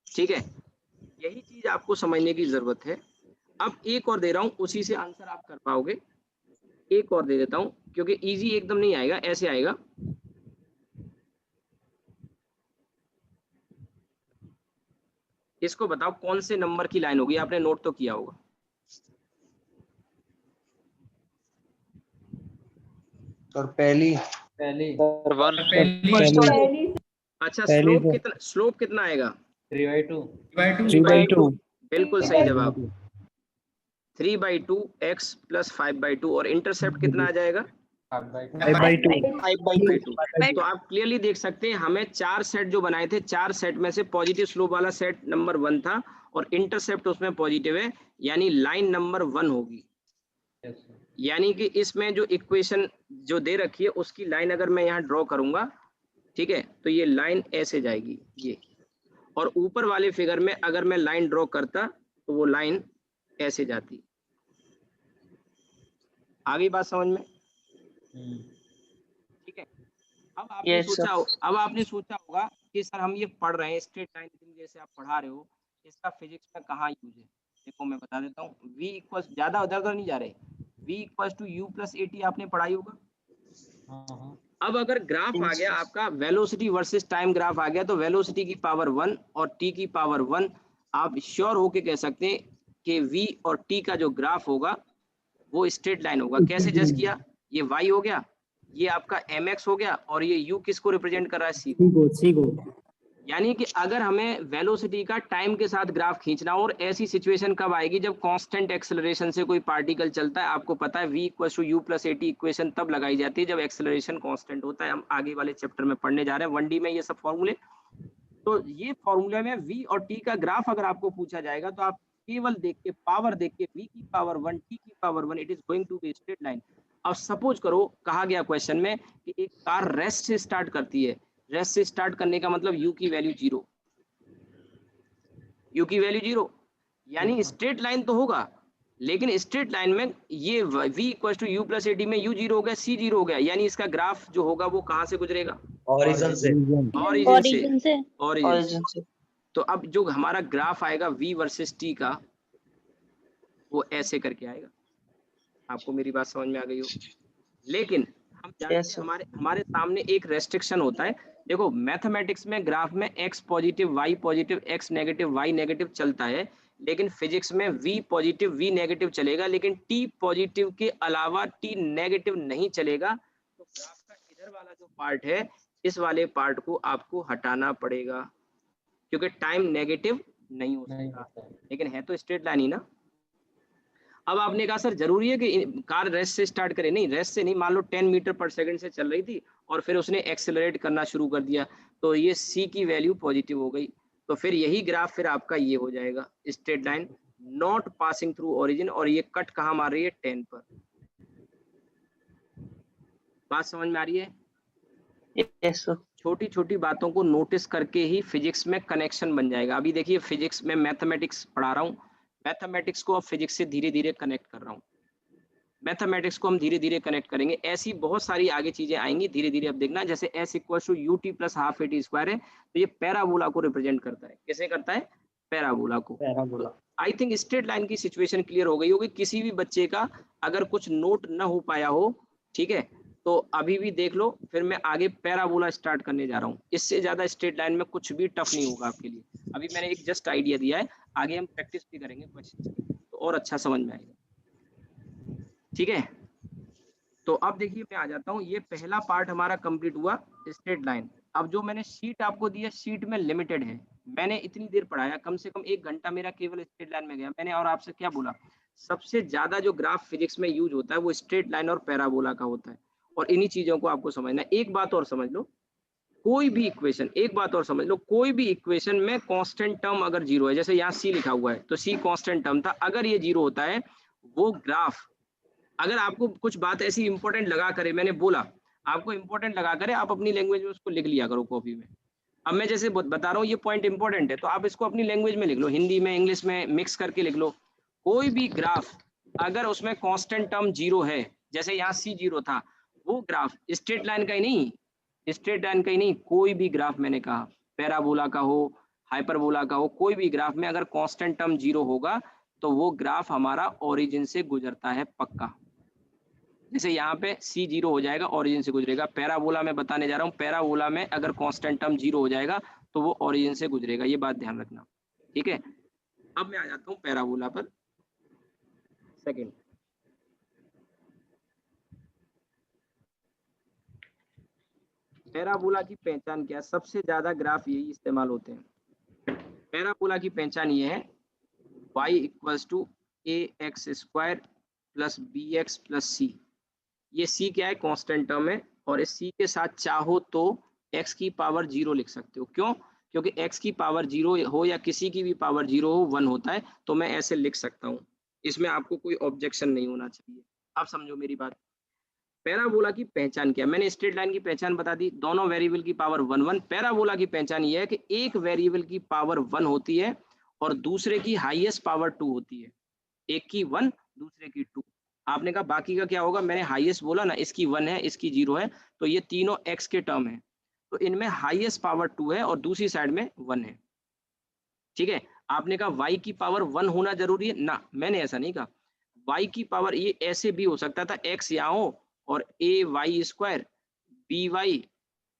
Speaker 1: ठीक है, यही चीज आपको समझने की जरूरत है। अब एक और दे रहा हूं, उसी से आंसर आप कर पाओगे। एक और दे देता हूं क्योंकि इजी एकदम नहीं आएगा, ऐसे आएगा। इसको बताओ कौन से नंबर की लाइन होगी, आपने नोट तो किया होगा।
Speaker 2: और पहली
Speaker 1: अच्छा,
Speaker 2: पहली
Speaker 1: स्लोप कितना आएगा?
Speaker 2: 3/2
Speaker 1: बिल्कुल सही जवाब, 3/2 x + 5/2। और इंटरसेप्ट कितना आ जाएगा?
Speaker 2: 5/2
Speaker 1: तो आप क्लियरली देख सकते हैं, हमें 4 सेट जो बनाए थे, 4 सेट में से पॉजिटिव स्लोप वाला सेट नंबर 1 था, और इंटरसेप्ट उसमें पॉजिटिव है, यानी लाइन नंबर 1 होगी। यानी कि इसमें जो इक्वेशन जो दे रखी है उसकी लाइन अगर मैं यहाँ ड्रॉ करूंगा, ठीक है, तो ये लाइन ऐसे जाएगी ये, और ऊपर वाले फिगर में अगर मैं लाइन ड्रॉ करता तो वो लाइन ऐसे जाती। आगे बात समझ में? ठीक है। अब आपने सोचा होगा कि सर हम ये पढ़ रहे हैं स्ट्रेट लाइन जैसे आप पढ़ा रहे हो, इसका फिजिक्स में कहाँ यूज है? देखो मैं बता देता हूँ, v इक्वल, ज्यादा उधर नहीं जा रहे, v = u + at आपने पढ़ाई होगा। अब अगर ग्राफ आ गया आपका, वेलोसिटी वर्सेस टाइम ग्राफ आ गया, तो वेलोसिटी की पावर 1 और t की पावर 1, आप श्योर होके कह सकते हैं कि v और t का जो ग्राफ होगा वो स्ट्रेट लाइन होगा। कैसे जज किया? ये y हो गया, ये आपका mx हो गया, और ये u किसको रिप्रेजेंट कर रहा है? c को। यानी कि अगर हमें वेलोसिटी का टाइम के साथ ग्राफ खींचना, और ऐसी सिचुएशन कब आएगी जब कांस्टेंट एक्सेलरेशन से कोई पार्टिकल चलता है। आपको पता है v = u + at इक्वेशन तब लगाई जाती है जब एक्सेलरेशन कांस्टेंट होता है। हम आगे वाले चैप्टर में पढ़ने जा रहे हैं 1D में ये सब फॉर्मूले। तो ये फॉर्मूले में v और t का ग्राफ अगर आपको पूछा जाएगा तो आप केवल देख के, पावर देख के, v की पावर 1, t की power 1, it is going to be straight line. अब सपोज करो, कहा गया क्वेश्चन में कि एक कार रेस्ट से स्टार्ट करती है, रेस्ट से स्टार्ट करने का मतलब u की वैल्यू 0, u की वैल्यू 0, यानी स्ट्रेट लाइन तो होगा, लेकिन स्ट्रेट लाइन में ये v = u + at में u 0 हो गया, c 0 हो गया, यानी इसका ग्राफ जो होगा वो कहाँ से गुजरेगा?
Speaker 2: ओरिजिन से।
Speaker 1: ओरिजिन से। तो अब जो हमारा ग्राफ आएगा v वर्सेस t का, वो ऐसे करके आएगा। आपको मेरी बात समझ में आ गई हो? लेकिन हम जानते हैं हमारे सामने एक रेस्ट्रिक्शन होता है। देखो मैथमेटिक्स में ग्राफ में x positive, y positive, x negative, y negative चलता है, लेकिन फिजिक्स में v पॉजिटिव, v नेगेटिव चलेगा, लेकिन t पॉजिटिव के अलावा t नेगेटिव नहीं चलेगा। तो ग्राफ का इधर वाला जो पार्ट है, इस वाले पार्ट को आपको हटाना पड़ेगा, क्योंकि टाइम नेगेटिव नहीं हो सकता, लेकिन है तो स्ट्रेट लाइन ही ना। अब आपने कहा सर जरूरी है कि कार रेस्ट से स्टार्ट करे? नहीं, रेस्ट से नहीं। मान लो 10 मीटर पर सेकंड से चल रही थी और फिर उसने एक्सेलरेट करना शुरू कर दिया, तो ये c की वैल्यू पॉजिटिव हो गई, तो फिर यही ग्राफ फिर आपका ये हो जाएगा, straight line not passing through origin. और ये कट कहाँ मार रही है? 10 पर। बात समझ में आ रही है?
Speaker 4: Yes sir.
Speaker 1: छोटी छोटी बातों को नोटिस करके ही फिजिक्स में कनेक्शन बन जाएगा। अभी देखिए फिजिक्स में मैथमेटिक्स पढ़ा रहा हूँ, मैथमेटिक्स को अब फिजिक्स से धीरे धीरे कनेक्ट कर रहा हूँ, मैथमेटिक्स को हम धीरे धीरे कनेक्ट करेंगे। ऐसी बहुत सारी आगे चीजें आएंगी धीरे धीरे, अब देखना। जैसे s equal to u t plus half a t square है, तो ये पैराबोला को रिप्रेजेंट करता है। किसे करता है? पैराबोला को।
Speaker 2: Parabola.
Speaker 1: I think straight line की सिचुएशन क्लियर हो गई होगी। किसी भी बच्चे का अगर कुछ नोट ना हो पाया हो, ठीक है, तो अभी भी देख लो, फिर मैं आगे पैराबोला स्टार्ट करने जा रहा हूँ। इससे ज्यादा स्ट्रेट लाइन में कुछ भी टफ नहीं होगा आपके लिए। अभी मैंने एक जस्ट आइडिया दिया है, आगे हम प्रैक्टिस भी करेंगे क्वेश्चन की, तो और अच्छा समझ में आएगा। ठीक है, तो अब देखिए मैं आ जाता हूँ, ये पहला पार्ट हमारा कंप्लीट हुआ, स्ट्रेट लाइन। अब जो मैंने शीट आपको दी है, शीट में लिमिटेड है, मैंने इतनी देर पढ़ाया, कम से कम 1 घंटा मेरा केवल स्ट्रेट लाइन में गया। मैंने और आपसे क्या बोला? सबसे ज्यादा जो ग्राफ फिजिक्स में यूज होता है वो स्ट्रेट लाइन और पैराबोला का होता है, और इन्हीं चीजों को आपको समझना है। एक बात और समझ लो, कोई भी इक्वेशन, एक बात और समझ लो, कोई भी इक्वेशन में कांस्टेंट टर्म अगर जीरो है, जैसे यहाँ सी लिखा हुआ है तो सी कांस्टेंट टर्म था, अगर ये जीरो होता है वो ग्राफ, अगर आपको कुछ बात ऐसी इंपॉर्टेंट लगा करे, मैंने बोला आपको इंपॉर्टेंट लगा करे, आप अपनी लैंग्वेज में उसको लिख लिया करो कॉपी में। अब मैं जैसे बता रहा हूँ ये पॉइंट इंपॉर्टेंट है, तो आप इसको अपनी लैंग्वेज में लिख लो, हिंदी में इंग्लिश में मिक्स करके लिख लो। कोई भी ग्राफ अगर उसमें कांस्टेंट टर्म जीरो है, जैसे यहाँ सी जीरो था, वो ग्राफ स्ट्रेट लाइन का ही नहीं, स्ट्रेट लाइन का ही नहीं, कोई भी ग्राफ, मैंने कहा पैराबोला का हो, हाइपरबोला का हो, कोई भी ग्राफ में अगर कांस्टेंट टर्म जीरो होगा तो वो ग्राफ हमारा ओरिजिन से गुजरता है पक्का। जैसे यहाँ पे सी जीरो हो जाएगा, ओरिजिन से गुजरेगा। पैराबोला में बताने जा रहा हूँ, पैराबोला में अगर कांस्टेंट टर्म जीरो हो जाएगा तो वो ओरिजिन से गुजरेगा, ये बात ध्यान रखना। ठीक है, अब मैं आ जाता हूँ पैराबोला पर। सेकंड, पैराबोला की पहचान क्या है? सबसे ज्यादा ग्राफ यही इस्तेमाल होते हैं। पैराबोला की पहचान ये है, y equals to A X square plus B X plus C. ये c क्या है? कांस्टेंट टर्म है, और इस c के साथ चाहो तो x की पावर जीरो लिख सकते हो। क्यों? क्योंकि x की पावर जीरो हो या किसी की भी पावर जीरो हो, 1 होता है, तो मैं ऐसे लिख सकता हूँ। इसमें आपको कोई ऑब्जेक्शन नहीं होना चाहिए। अब समझो मेरी बात। पैराबोला की पहचान क्या है? मैंने स्ट्रेट लाइन की पहचान बता दी, दोनों वेरिएबल की पावर 1 1। पैराबोला की पहचान ये है कि एक वेरिएबल की पावर 1 होती है और दूसरे की हाईएस्ट पावर 2 होती है। एक की 1, दूसरे की 2। आपने कहा बाकी का क्या होगा? मैंने हाईएस्ट बोला ना, इसकी 1 है, इसकी 0 है, तो ये तीनों x के टर्म है, तो इनमें हाईएस्ट पावर 2 है और दूसरी साइड में 1 है। ठीक है, आपने कहा y की पावर 1 होना जरूरी है ना, मैंने ऐसा नहीं कहा। y की पावर ये ऐसे भी हो सकता था, x यहाँ हो और a y square b y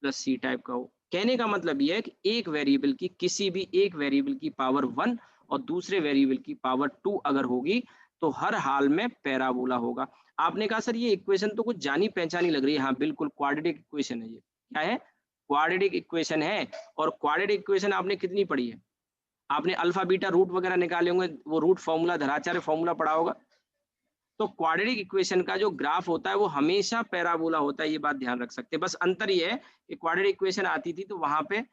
Speaker 1: plus c type का हो। कहने का मतलब यह है कि एक वेरिएबल की, किसी भी एक वेरिएबल की पावर 1 और दूसरे वेरिएबल की पावर 2 अगर होगी तो हर हाल में पैराबोला होगा। आपने कहा सर ये इक्वेशन तो कुछ जानी पहचानी लग रही है। हाँ बिल्कुल, क्वाड्रेटिक इक्वेशन है। ये क्या है? क्वाड्रेटिक इक्वेशन है। और क्वाड्रेटिक इक्वेशन आपने कितनी पढ़ी है? आपने अल्फा बीटा रूट वगैरह निकाले होंगे, वो रूट फॉर्मूला, धराचार्य फॉर्मूला पढ़ा होगा। तो क्वाड्रेटिक इक्वेशन का जो ग्राफ होता है वो हमेशा पैराबोला होता है, ये बात ध्यान रख सकते हैं। बस अंतर ये है कि क्वाड्रेटिक इक्वेशन आती थी तो वहां पे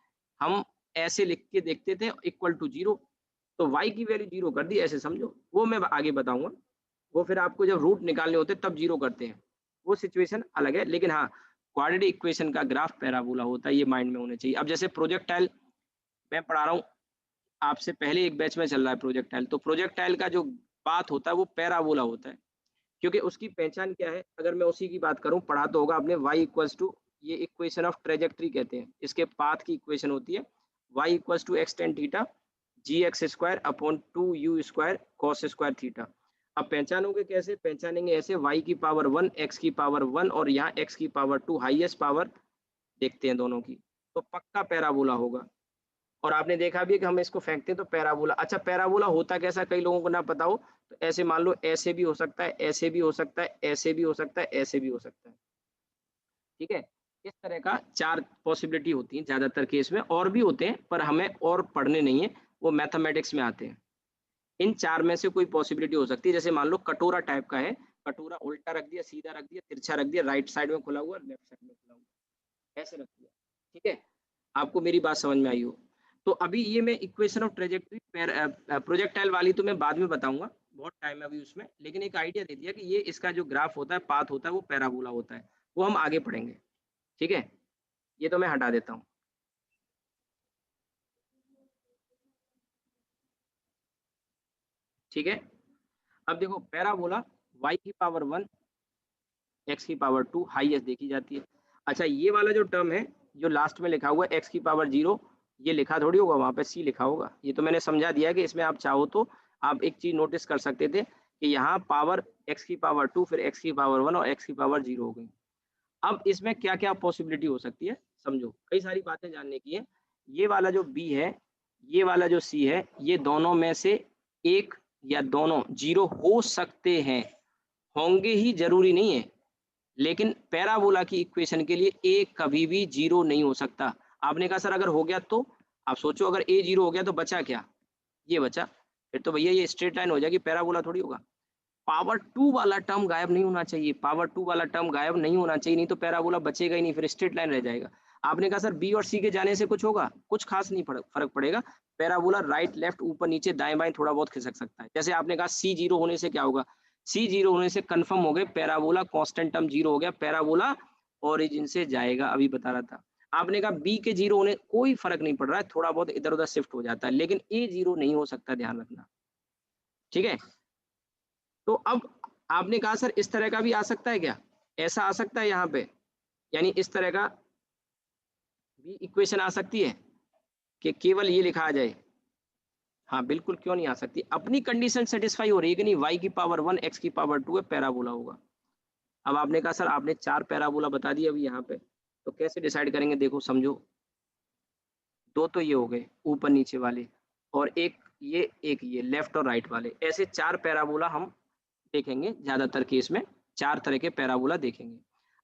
Speaker 1: हम ऐसे लिख के देखते थे, इक्वल टू 0, तो y की वैल्यू 0 कर दी, ऐसे समझो। वो मैं आगे बताऊंगा, वो फिर आपको जब रूट निकालने होते तब 0 करते हैं, वो सिचुएशन अलग है। लेकिन हाँ, क्वाड्रेटिक इक्वेशन का ग्राफ पैराबोला होता है, ये माइंड में होना चाहिए। अब जैसे प्रोजेक्टाइल मैं पढ़ा रहा हूँ आपसे, पहले एक बैच में चल रहा है प्रोजेक्टाइल, तो प्रोजेक्टाइल का जो पाथ होता है वो पैराबोला होता है, क्योंकि उसकी पहचान क्या है? अगर मैं उसी की बात करूं, पढ़ा तो होगा आपने, y इक्वल्स टू, ये इक्वेशन ऑफ ट्रेजेक्ट्री कहते हैं, इसके पाथ की इक्वेशन होती है y equals to x tan theta g x square upon 2 u square cos square theta. अब पहचानोगे कैसे? पहचानेंगे ऐसे, y की पावर 1, x की पावर 1 और यहाँ x की पावर 2, हाईएस्ट पावर देखते हैं दोनों की, तो पक्का पैराबोला होगा। और आपने देखा भी है कि हम इसको फेंकते हैं तो पैराबोला। अच्छा, पैराबोला होता कैसा, कई लोगों को ना पता हो, तो ऐसे मान लो, ऐसे भी हो सकता है, ऐसे भी हो सकता है, ऐसे भी हो सकता है, ऐसे भी हो सकता है। ठीक है, इस तरह का 4 पॉसिबिलिटी होती हैं ज्यादातर केस में, और भी होते हैं पर हमें और पढ़ने नहीं है, वो मैथमेटिक्स में आते हैं। इन 4 में से कोई पॉसिबिलिटी हो सकती है। जैसे मान लो कटोरा टाइप का है, कटोरा उल्टा रख दिया, सीधा रख दिया, तिरछा रख दिया, राइट साइड में खुला हुआ, लेफ्ट साइड में खुला हुआ, ऐसे रख दिया। ठीक है, आपको मेरी बात समझ में आई हो? तो अभी ये मैं इक्वेशन ऑफ ट्रेजेक्ट्री प्रोजेक्टाइल वाली तो मैं बाद में बताऊंगा, बहुत टाइम है अभी उसमें, लेकिन एक आइडिया दे दिया कि ये इसका जो ग्राफ होता है, पाथ होता है, वो पैराबोला होता है, वो हम आगे पढ़ेंगे। ठीक है, ये तो मैं हटा देता हूँ। ठीक है। अब देखो पैराबोला y की पावर 1 x की पावर 2 हाईएस्ट देखी जाती है। अच्छा ये वाला जो टर्म है जो लास्ट में लिखा हुआ है x की पावर 0, ये लिखा थोड़ी होगा, वहां पे c लिखा होगा। ये तो मैंने समझा दिया कि इसमें आप चाहो तो आप एक चीज नोटिस कर सकते थे कि यहाँ पावर x की पावर 2 फिर x की पावर 1 और x की पावर 0 हो गई। अब इसमें क्या क्या पॉसिबिलिटी हो सकती है समझो, कई सारी बातें जानने की है। ये वाला जो b है, ये वाला जो c है, ये दोनों में से एक या दोनों 0 हो सकते हैं, होंगे ही जरूरी नहीं है। लेकिन पैराबोला की इक्वेशन के लिए ए कभी भी 0 नहीं हो सकता। आपने कहा सर अगर हो गया तो, आप सोचो अगर ए 0 हो गया तो बचा क्या, ये बचा, फिर तो भैया ये स्ट्रेट लाइन हो जाएगी, पैराबोला थोड़ी होगा। पावर 2 वाला टर्म गायब नहीं होना चाहिए, पावर 2 वाला टर्म गायब नहीं होना चाहिए, नहीं तो पैराबोला बचेगा ही नहीं, फिर स्ट्रेट लाइन रह जाएगा। आपने कहा सर बी और सी के जाने से कुछ होगा, कुछ खास नहीं फर्क पड़ेगा। पैराबोला राइट लेफ्ट ऊपर नीचे दाएं बाएं थोड़ा बहुत खिसक सकता है। जैसे आपने कहा सी 0 होने से क्या होगा, सी 0 होने से कंफर्म हो गए पैराबोला कांस्टेंट टर्म 0 हो गया, पैराबोला ओरिजिन से जाएगा, अभी बता रहा था। आपने कहा बी के 0 होने कोई फर्क नहीं पड़ रहा है, थोड़ा बहुत इधर उधर शिफ्ट हो जाता है, लेकिन ए 0 नहीं हो सकता, ध्यान रखना, ठीक है। तो अब आपने कहा सर इस तरह का भी आ सकता है क्या, ऐसा आ सकता है यहाँ पे, यानी इस तरह का भी इक्वेशन आ सकती है कि केवल ये लिखा आ जाए। हाँ बिल्कुल, क्यों नहीं आ सकती, अपनी कंडीशन सेटिस्फाई हो रही है कि नहीं, y की पावर 1 x की पावर 2 है, पैराबोला होगा। अब आपने कहा सर आपने 4 पैराबोला बता दिए अभी यहाँ पे, तो कैसे डिसाइड करेंगे, देखो समझो, 2 तो ये हो गए ऊपर नीचे वाले, और एक ये लेफ्ट और राइट वाले, ऐसे 4 पैराबोला हम देखेंगे ज्यादातर केस में, 4 तरह के पैराबोला देखेंगे।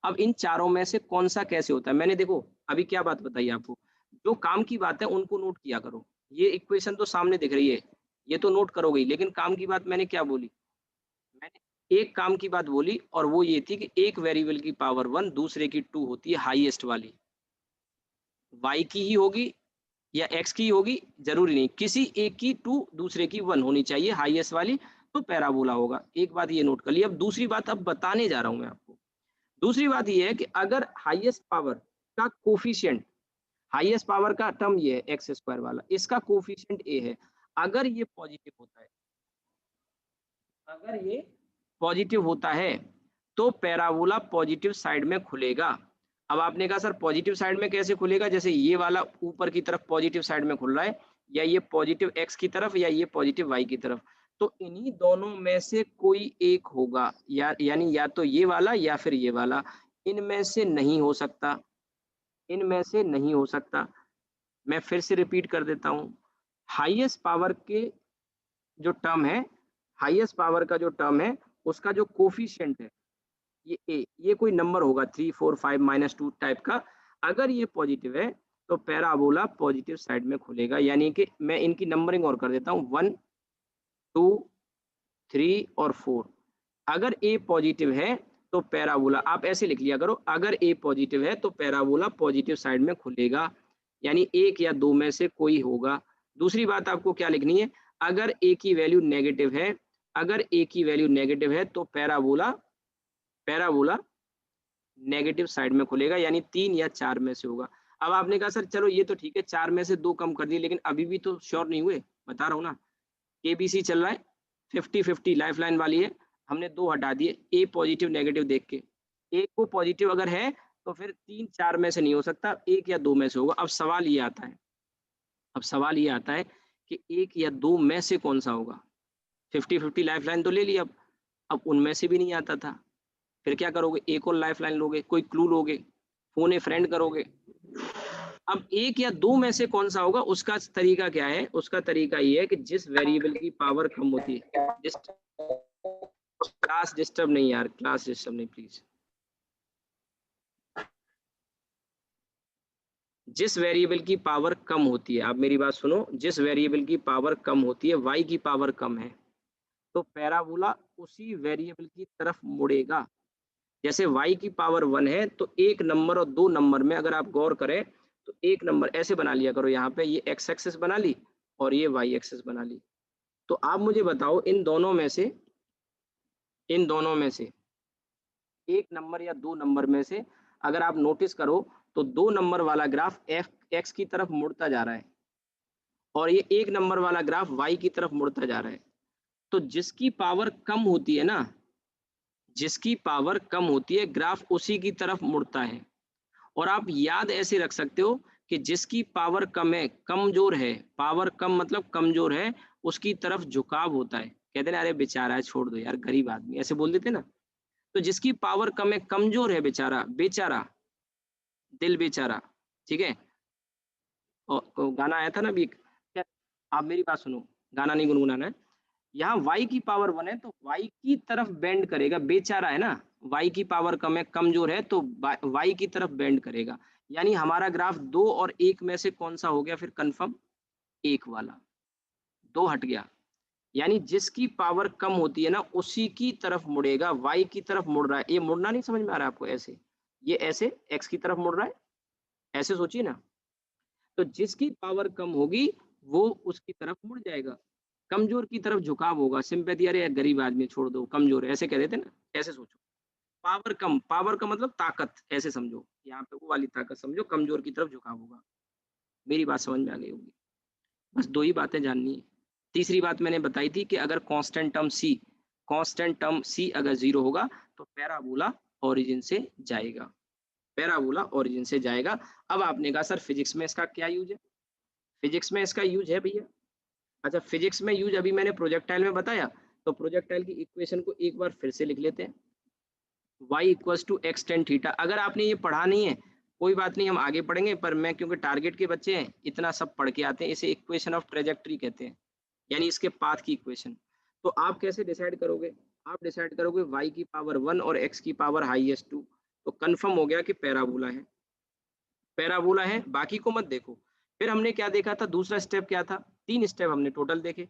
Speaker 1: अब इन चारों में से कौन सा कैसे होता है, मैंने देखो अभी क्या बात बताई आपको, जो काम की बात है उनको नोट किया करो। ये इक्वेशन तो सामने दिख रही है, ये तो नोट करोगे ही, लेकिन काम की बात मैंने क्या बोली, मैंने एक काम की बात बोली, और वो ये थी कि एक वेरिएबल की पावर 1 दूसरे की 2 होती है, हाईएस्ट वाली y की ही होगी या x की होगी, जरूरी नहीं, किसी एक की 2 दूसरे की 1 होनी चाहिए, हाईएस्ट वाली, तो पैराबोला होगा। एक बात ये नोट कर ली। अब दूसरी बात अब बताने जा रहा हूं मैं आपको। दूसरी बात ये है कि अगर हाईएस्ट पावर का कोफिशिएंट, हाईएस्ट पावर का टर्म ये है एक्स स्क्वायर वाला, इसका कोफिशिएंट ए है, अगर ये पॉजिटिव होता है, अगर ये पॉजिटिव होता है तो पैराबोला पॉजिटिव साइड में खुलेगा। अब आपने कहा सर पॉजिटिव साइड में कैसे खुलेगा, जैसे ये वाला ऊपर की तरफ पॉजिटिव साइड में खुल रहा है, या ये पॉजिटिव एक्स की तरफ या ये पॉजिटिव वाई की तरफ, तो इन्हीं दोनों में से कोई एक होगा, यानी या तो ये वाला या फिर ये वाला, इनमें से नहीं हो सकता, इनमें से नहीं हो सकता। मैं फिर से रिपीट कर देता हूं, हाईएस्ट पावर के जो टर्म है, हाईएस्ट पावर का जो टर्म है उसका जो कोफिशिएंट है ये ए, ये कोई नंबर होगा 3 4 5 -2 टाइप का, अगर ये पॉजिटिव है तो पैराबोला पॉजिटिव साइड में खुलेगा। यानी कि मैं इनकी नंबरिंग और कर देता हूँ, 1 2 3 और 4। अगर ए पॉजिटिव है तो पैराबोला, आप ऐसे लिख लिया करो, अगर ए पॉजिटिव है तो पैराबोला पॉजिटिव साइड में खुलेगा, यानी एक या दो में से कोई होगा। दूसरी बात आपको क्या लिखनी है, अगर ए की वैल्यू नेगेटिव है, अगर ए की वैल्यू नेगेटिव है तो पैराबोला नेगेटिव साइड में खुलेगा, यानी 3 या 4 में से होगा। अब आपने कहा सर चलो ये तो ठीक है, 4 में से 2 कम कर दिए, लेकिन अभी भी तो श्योर नहीं हुए, बता रहा हूँ ना, केबीसी चल रहा है, 50-50 लाइफ लाइन वाली है, हमने 2 हटा दिए, ए पॉजिटिव नेगेटिव देख के, एक को पॉजिटिव अगर है तो फिर 3 4 में से नहीं हो सकता, एक या दो में से होगा। अब सवाल ये आता है, अब सवाल ये आता है कि एक या दो में से कौन सा होगा, 50-50 लाइफ लाइन तो ले ली, अब उनमें से भी नहीं आता था, फिर क्या करोगे, एक और लाइफ लाइन लोगे, कोई क्लू लोगे, फोन ए फ्रेंड करोगे। अब एक या दो में से कौन सा होगा, उसका तरीका क्या है, उसका तरीका ये है कि जिस वेरिएबल की पावर कम होती है, क्लास डिस्टर्ब नहीं यार, क्लास डिस्टर्ब नहीं प्लीज, जिस वेरिएबल की पावर कम होती है, आप मेरी बात सुनो, जिस वेरिएबल की पावर कम होती है, y की पावर कम है, तो पैराबोला उसी वेरिएबल की तरफ मुड़ेगा। जैसे y की पावर 1 है तो एक नंबर और 2 नंबर में अगर आप गौर करें तो एक नंबर ऐसे बना लिया करो, यहाँ पे ये x एक्सिस बना ली और ये y एक्सिस बना ली। तो आप मुझे बताओ इन दोनों में से एक नंबर या 2 नंबर में से अगर आप नोटिस करो तो 2 नंबर वाला ग्राफ x की तरफ मुड़ता जा रहा है और ये एक नंबर वाला ग्राफ y की तरफ मुड़ता जा रहा है। तो जिसकी पावर कम होती है ना, जिसकी पावर कम होती है, ग्राफ उसी की तरफ मुड़ता है। और आप याद ऐसे रख सकते हो कि जिसकी पावर कम है, कमजोर है, पावर कम मतलब कमजोर है, उसकी तरफ झुकाव होता है। कहते ना अरे बेचारा है, छोड़ दो यार, गरीब आदमी, ऐसे बोल देते ना। तो जिसकी पावर कम है, कमजोर है, बेचारा, बेचारा, दिल बेचारा, ठीक है। और गाना आया था ना अभी, आप मेरी बात सुनो, गाना नहीं गुनगुनाना है। यहाँ y की पावर 1 है तो y की तरफ बेंड करेगा, बेचारा है ना, y की पावर कम है, कमजोर है, तो y की तरफ बेंड करेगा। यानी हमारा ग्राफ 2 और 1 में से कौन सा हो गया फिर कंफर्म? 1 वाला, 2 हट गया। यानी जिसकी पावर कम होती है ना, उसी की तरफ मुड़ेगा, y की तरफ मुड़ रहा है। ये मुड़ना नहीं समझ में आ रहा है आपको? ऐसे, ये ऐसे x की तरफ मुड़ रहा है, ऐसे सोचिए ना। तो जिसकी पावर कम होगी वो उसकी तरफ मुड़ जाएगा, कमजोर की तरफ झुकाव होगा, सिंपैथी, अरे गरीब आदमी छोड़ दो, कमजोर है, ऐसे कह देते ना, ऐसे सोचो। पावर कम, पावर का मतलब ताकत, ऐसे समझो, यहाँ पे वो वाली ताकत समझो, कमजोर की तरफ झुकाव होगा। मेरी बात समझ में आ गई होगी। बस 2 ही बातें जाननी है। तीसरी बात मैंने बताई थी कि अगर कांस्टेंट टर्म c अगर 0 होगा तो पैराबोला ओरिजिन से जाएगा, पैराबोला ओरिजिन से जाएगा। अब आपने कहा सर फिजिक्स में इसका क्या यूज है? फिजिक्स में इसका यूज है भैया। अच्छा, फिजिक्स में यूज अभी मैंने प्रोजेक्टाइल में बताया, तो प्रोजेक्टाइल की इक्वेशन को एक बार फिर से लिख लेते हैं। y = x tan theta. अगर आपने ये पढ़ा नहीं है कोई बात नहीं, हम आगे पढ़ेंगे, पर मैं क्योंकि टारगेट के बच्चे हैं, इतना सब पढ़ के आते हैं। इसे इक्वेशन ऑफ ट्रेजेक्टरी कहते हैं, यानी इसके पाथ की इक्वेशन। तो आप कैसे डिसाइड करोगे? आप डिसाइड करोगे y की पावर 1 और x की पावर हाईएस्ट 2। तो कंफर्म हो गया कि पैराबोला है, पैराबोला है, बाकी को मत देखो। फिर हमने क्या देखा था? दूसरा स्टेप क्या था? 3 स्टेप हमने टोटल देखे।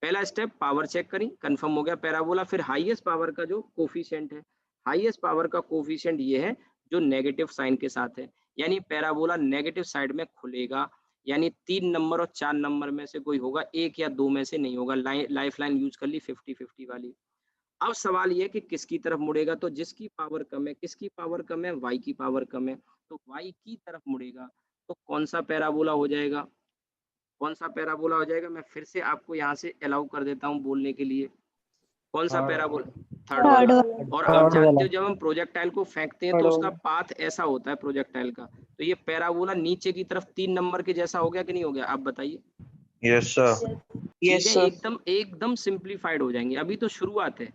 Speaker 1: पहला स्टेप पावर चेक करी, कंफर्म हो गया पैराबोला। फिर हाईएस्ट पावर का जो कोफिशिएंट है, हाईएस्ट पावर का कोफिशिएंट ये है जो नेगेटिव साइन के साथ है, यानी पैराबोला नेगेटिव साइड में खुलेगा, यानी 3 नंबर और 4 नंबर में से कोई होगा, 1 या 2 में से नहीं होगा। लाइफ लाइन यूज कर ली 50-50 वाली। अब सवाल ये है कि किसकी तरफ मुड़ेगा? तो जिसकी पावर कम है, किसकी पावर कम है? y की पावर कम है, तो y की तरफ मुड़ेगा। तो कौन सा पैराबोला हो जाएगा? कौन सा पैराबोला हो जाएगा? मैं फिर से आपको यहाँ से अलाउ कर देता हूँ बोलने के लिए। कौन सा पैराबोला? थर्ड वाला। और आप जानते हो जब हम प्रोजेक्टाइल को फेंकते हैं तो उसका पाथ ऐसा होता है प्रोजेक्टाइल का, तो ये पैराबोला नीचे की तरफ 3 नंबर के जैसा हो गया कि नहीं हो गया? आप बताइए।
Speaker 2: Yes sir,
Speaker 4: yes sir.
Speaker 1: एकदम सिंप्लीफाइड हो जाएंगे, अभी तो शुरुआत है,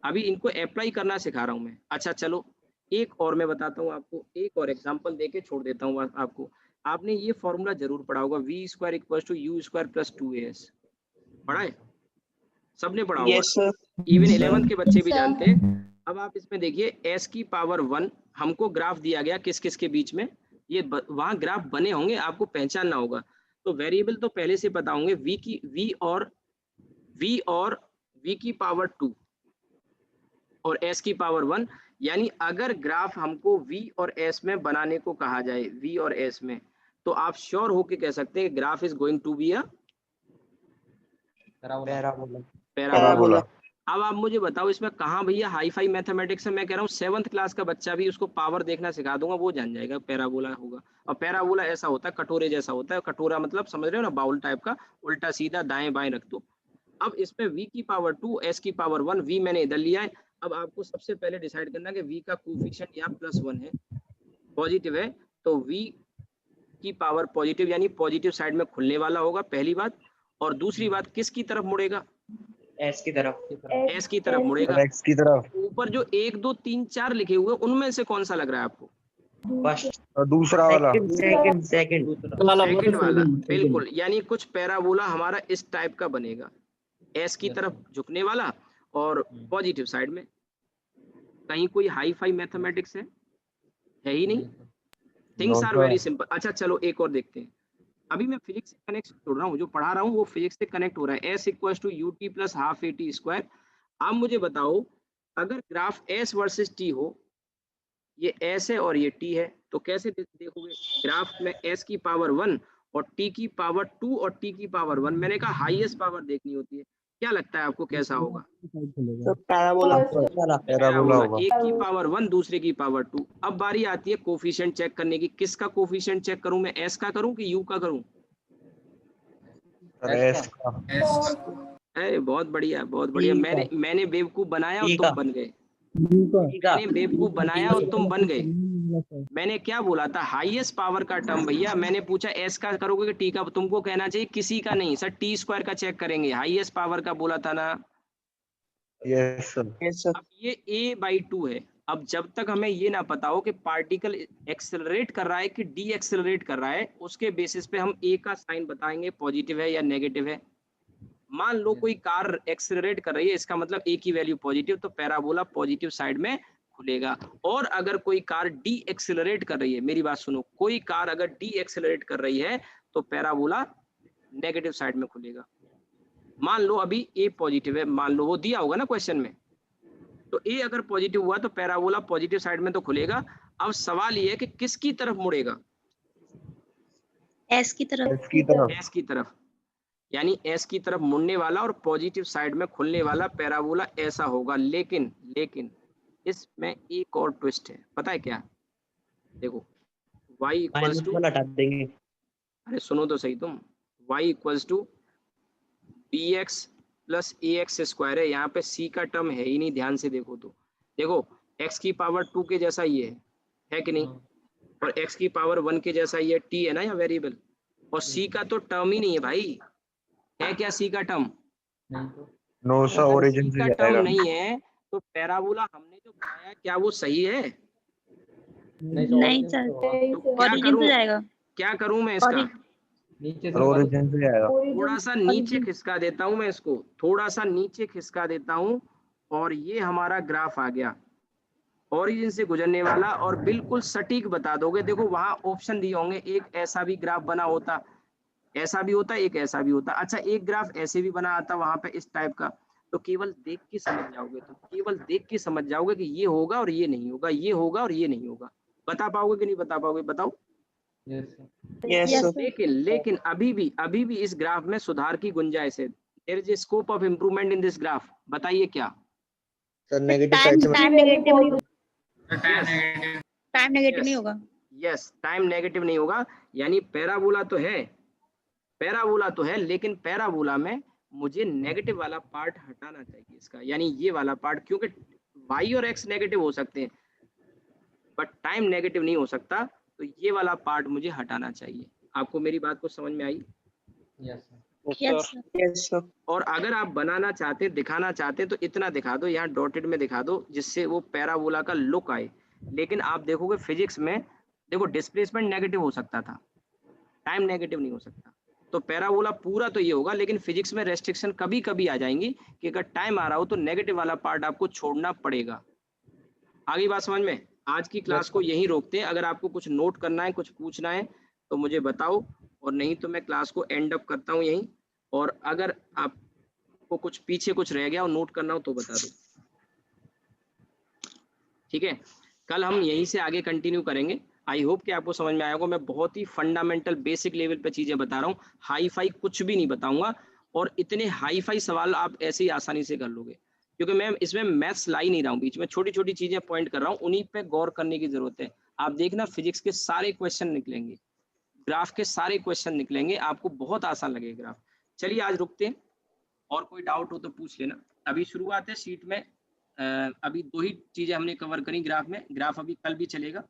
Speaker 1: अभी इनको अप्लाई करना सिखा रहा हूँ मैं। अच्छा चलो, एक और मैं बताता हूँ आपको, एक और एग्जांपल देके छोड़ देता हूँ आपको। आपने ये फॉर्मूला जरूर पढ़ा होगा, v² = u² + 2as, पढ़ा है? सबने पढ़ा होगा,
Speaker 4: यस सर।
Speaker 1: इवन 11th के बच्चे भी जानते हैं। अब आप इसमें देखिए, s की पावर 1 हमको ग्राफ दिया गया किस किस के बीच में, ये वहां ग्राफ बने होंगे, आपको पहचानना होगा। तो वेरिएबल तो पहले से पता होंगे, v की पावर 2 और s की पावर 1। यानी अगर ग्राफ हमको v और s में बनाने को कहा जाए, v और s में, तो आप श्योर होके कह सकते हैं graph is going to be a parabola. अब आप मुझे बताओ इसमें कहाँ भैया हाई फाई मैथमेटिक्स है? मैं कह रहा हूँ 7th क्लास का बच्चा भी, उसको पावर देखना सिखा दूंगा, वो जान जाएगा पैराबोला होगा। और पैराबोला ऐसा होता है, कटोरे जैसा होता है। कटोरा मतलब समझ रहे हो ना, बाउल टाइप का, उल्टा सीधा दाएं बाएं रख दो। अब इसमें v की पावर 2, s की पावर 1, v मैंने इधर लिया है। अब आपको सबसे पहले डिसाइड करना कि v का कोफिशिएंट यहाँ +1 है, पॉजिटिव है, तो v की पावर पॉजिटिव यानी पॉजिटिव साइड में खुलने वाला होगा, पहली बात। और दूसरी बात, किसकी तरफ मुड़ेगा?
Speaker 2: एस की तरफ,
Speaker 1: s की तरफ मुड़ेगा।
Speaker 2: एक्स की तरफ,
Speaker 1: ऊपर जो 1 2 3 4 लिखे हुए उनमें से कौन सा लग रहा है आपको?
Speaker 2: फर्स्ट और दूसरा वाला,
Speaker 1: सेकंड वाला, बिल्कुल। यानी कुछ पैराबोला हमारा इस टाइप का बनेगा, s की तरफ झुकने वाला और पॉजिटिव साइड में। कहीं कोई हाई फाई मैथमेटिक्स है ही नहीं, थिंग्स आर वेरी सिंपल। अच्छा चलो एक और देखते हैं। अभी मैं फिजिक्स से कनेक्ट जोड़ रहा हूँ, जो पढ़ा रहा हूँ वो फिजिक्स से कनेक्ट हो रहा है। s = ut + ½ at²। आप मुझे बताओ, अगर ग्राफ s वर्सेस t हो, ये s है और ये t है, तो कैसे देखोगे? ग्राफ में s की पावर 1 और t की पावर 2 और t की पावर 1, मैंने कहा हाईएस्ट पावर देखनी होती है। क्या लगता है आपको कैसा होगा?
Speaker 4: पैराबोला।
Speaker 2: पैराबोला होगा।
Speaker 1: एक की पावर 1, दूसरे की पावर 2। अब बारी आती है कोफिशिएंट चेक करने की। किसका कोफिशिएंट चेक करूं मैं? s का करूं कि u का करूं?
Speaker 2: एस का,
Speaker 1: अरे बहुत बढ़िया बहुत बढ़िया।
Speaker 2: ठीक है।
Speaker 1: मैंने बेवकूफ बनाया और
Speaker 2: ठीक
Speaker 1: तुम
Speaker 2: है।
Speaker 1: बन गए।
Speaker 2: ठीक है।
Speaker 1: मैंने बेवकूफ बनाया और तुम बन गए। मैंने क्या बोला था, हाईएस्ट पावर का टर्म भैया। मैंने पूछा एस का करोगे कि टी का, तुमको कहना चाहिए किसी का नहीं सर, टी स्क्वायर का चेक करेंगे, हाईएस्ट पावर का बोला था ना।
Speaker 2: Yes sir.
Speaker 4: Yes sir.
Speaker 1: अब ये a/2 है। अब जब तक हमें ये ना पता हो कि पार्टिकल एक्सेलरेट कर रहा है कि डी एक्सेलरेट कर रहा है, उसके बेसिस पे हम a का साइन बताएंगे पॉजिटिव है या नेगेटिव है। मान लो कोई कार एक्सेलरेट कर रही है, इसका मतलब a की वैल्यू पॉजिटिव, तो पैराबोला पॉजिटिव साइड में खुलेगा। और अगर कोई कार डी एक्सेलरेट कर रही है, मेरी बात सुनो, कोई कार अगर डी एक्सेलरेट कर रही है तो पैराबोला नेगेटिव साइड में खुलेगा। मान लो अभी ए पॉजिटिव है, मान लो वो दिया होगा ना क्वेश्चन में, तो ए अगर पॉजिटिव हुआ तो पैराबोला पॉजिटिव साइड में तो खुलेगा। अब सवाल ये है कि किसकी तरफ मुड़ेगा,
Speaker 3: एस की तरफ।
Speaker 2: इसकी तरफ।
Speaker 1: एस की तरफ, यानी एस की तरफ मुड़ने वाला और पॉजिटिव साइड में खुलने वाला पैराबोला ऐसा होगा। लेकिन लेकिन इसमें एक और ट्विस्ट है, पता है क्या? देखो y equals
Speaker 2: minus
Speaker 1: two,
Speaker 2: one हटा देंगे।
Speaker 1: अरे सुनो तो सही तुम, y equals to bx plus ax square है। यहाँ पे c का टर्म है ही नहीं, ध्यान से देखो तो। देखो x की पावर 2 के जैसा ये है कि नहीं, और x की पावर 1 के जैसा ये t है ना या वेरिएबल, और c का तो टर्म ही नहीं है भाई। है क्या c का टर्म?
Speaker 2: नो सर,
Speaker 1: अगर
Speaker 2: ओरिजिन
Speaker 1: c
Speaker 2: से
Speaker 1: का
Speaker 2: जाएगा।
Speaker 1: टर्म नहीं है तो पैराबोला हमने जो बनाया क्या वो सही है?
Speaker 3: नहीं सर,
Speaker 1: तो क्या
Speaker 3: ओरिजिन
Speaker 1: करूं,
Speaker 3: से जाएगा।
Speaker 1: क्या करूं मैं इसका?
Speaker 2: ओरिजिन से जाएगा।
Speaker 1: थोड़ा सा नीचे खिसका देता हूं मैं इसको, थोड़ा सा नीचे खिसका देता हूं, और ये हमारा ग्राफ आ गया ओरिजिन से गुजरने वाला, और बिल्कुल सटीक बता दोगे। देखो वहां ऑप्शन दिए होंगे, एक ऐसा भी ग्राफ बना होता, ऐसा भी होता, एक ऐसा भी होता। अच्छा एक ग्राफ ऐसे भी बना आता वहां पे इस टाइप का, तो केवल देख के समझ जाओगे, तो केवल देख के समझ जाओगे कि ये होगा और ये नहीं होगा, ये होगा और ये नहीं होगा। बता पाओगे कि नहीं बता पाओगे, बताओ।
Speaker 4: Yes sir.
Speaker 1: लेकिन अभी भी इस ग्राफ में सुधार की गुंजाइश है। There is a scope of improvement in this graph. बताइए क्या?
Speaker 2: सर नेगेटिव
Speaker 3: टाइम
Speaker 2: साइड से
Speaker 3: टाइम नेगेटिव नहीं होगा।
Speaker 6: Time negative.
Speaker 3: टाइम नेगेटिव नहीं होगा।
Speaker 1: यस, टाइम नेगेटिव नहीं होगा। यानी पैराबोला तो है, पैराबोला तो है, लेकिन पैराबोला में मुझे नेगेटिव वाला पार्ट हटाना चाहिए इसका, यानी ये वाला पार्ट, क्योंकि y और x नेगेटिव हो सकते हैं बट टाइम नेगेटिव नहीं हो सकता, तो ये वाला पार्ट मुझे हटाना चाहिए। आपको मेरी बात को समझ में आई?
Speaker 3: Yes sir.
Speaker 4: Yes sir.
Speaker 1: और अगर आप बनाना चाहते हैं, दिखाना चाहते हैं, तो इतना दिखा दो, यहाँ डॉटेड में दिखा दो, जिससे वो पैराबोला का लुक आए। लेकिन आप देखोगे फिजिक्स में, देखो डिस्प्लेसमेंट नेगेटिव हो सकता था, टाइम नेगेटिव नहीं हो सकता। तो पैराबोला पूरा तो ये होगा, लेकिन फिजिक्स में रेस्ट्रिक्शन कभी कभी आ जाएंगी कि अगर टाइम आ रहा हो तो नेगेटिव वाला पार्ट आपको छोड़ना पड़ेगा। आगे बात समझ में? आज की क्लास को यहीं रोकते हैं। अगर आपको कुछ नोट करना है, कुछ पूछना है तो मुझे बताओ, और नहीं तो मैं क्लास को एंड अप करता हूँ यहीं। और अगर आपको कुछ पीछे कुछ रह गया और नोट करना हो तो बता दो, ठीक है? कल हम यहीं से आगे कंटिन्यू करेंगे। आई होप कि आपको समझ में आया होगा। मैं बहुत ही फंडामेंटल बेसिक लेवल पे चीजें बता रहा हूँ, हाई फाई कुछ भी नहीं बताऊंगा, और इतने हाई फाई सवाल आप ऐसे ही आसानी से कर लोगे, क्योंकि मैं इसमें मैथ्स ला ही नहीं रहा हूँ, बीच में छोटी छोटी चीजें पॉइंट कर रहा हूँ, उन्हीं पे गौर करने की जरूरत है। आप देखना फिजिक्स के सारे क्वेश्चन निकलेंगे, ग्राफ के सारे क्वेश्चन निकलेंगे, आपको बहुत आसान लगेगा ग्राफ। चलिए आज रुकते हैं, और कोई डाउट हो तो पूछ लेना। अभी शुरुआत है शीट में, अभी 2 ही चीजें हमने कवर करी ग्राफ में, ग्राफ अभी कल भी चलेगा।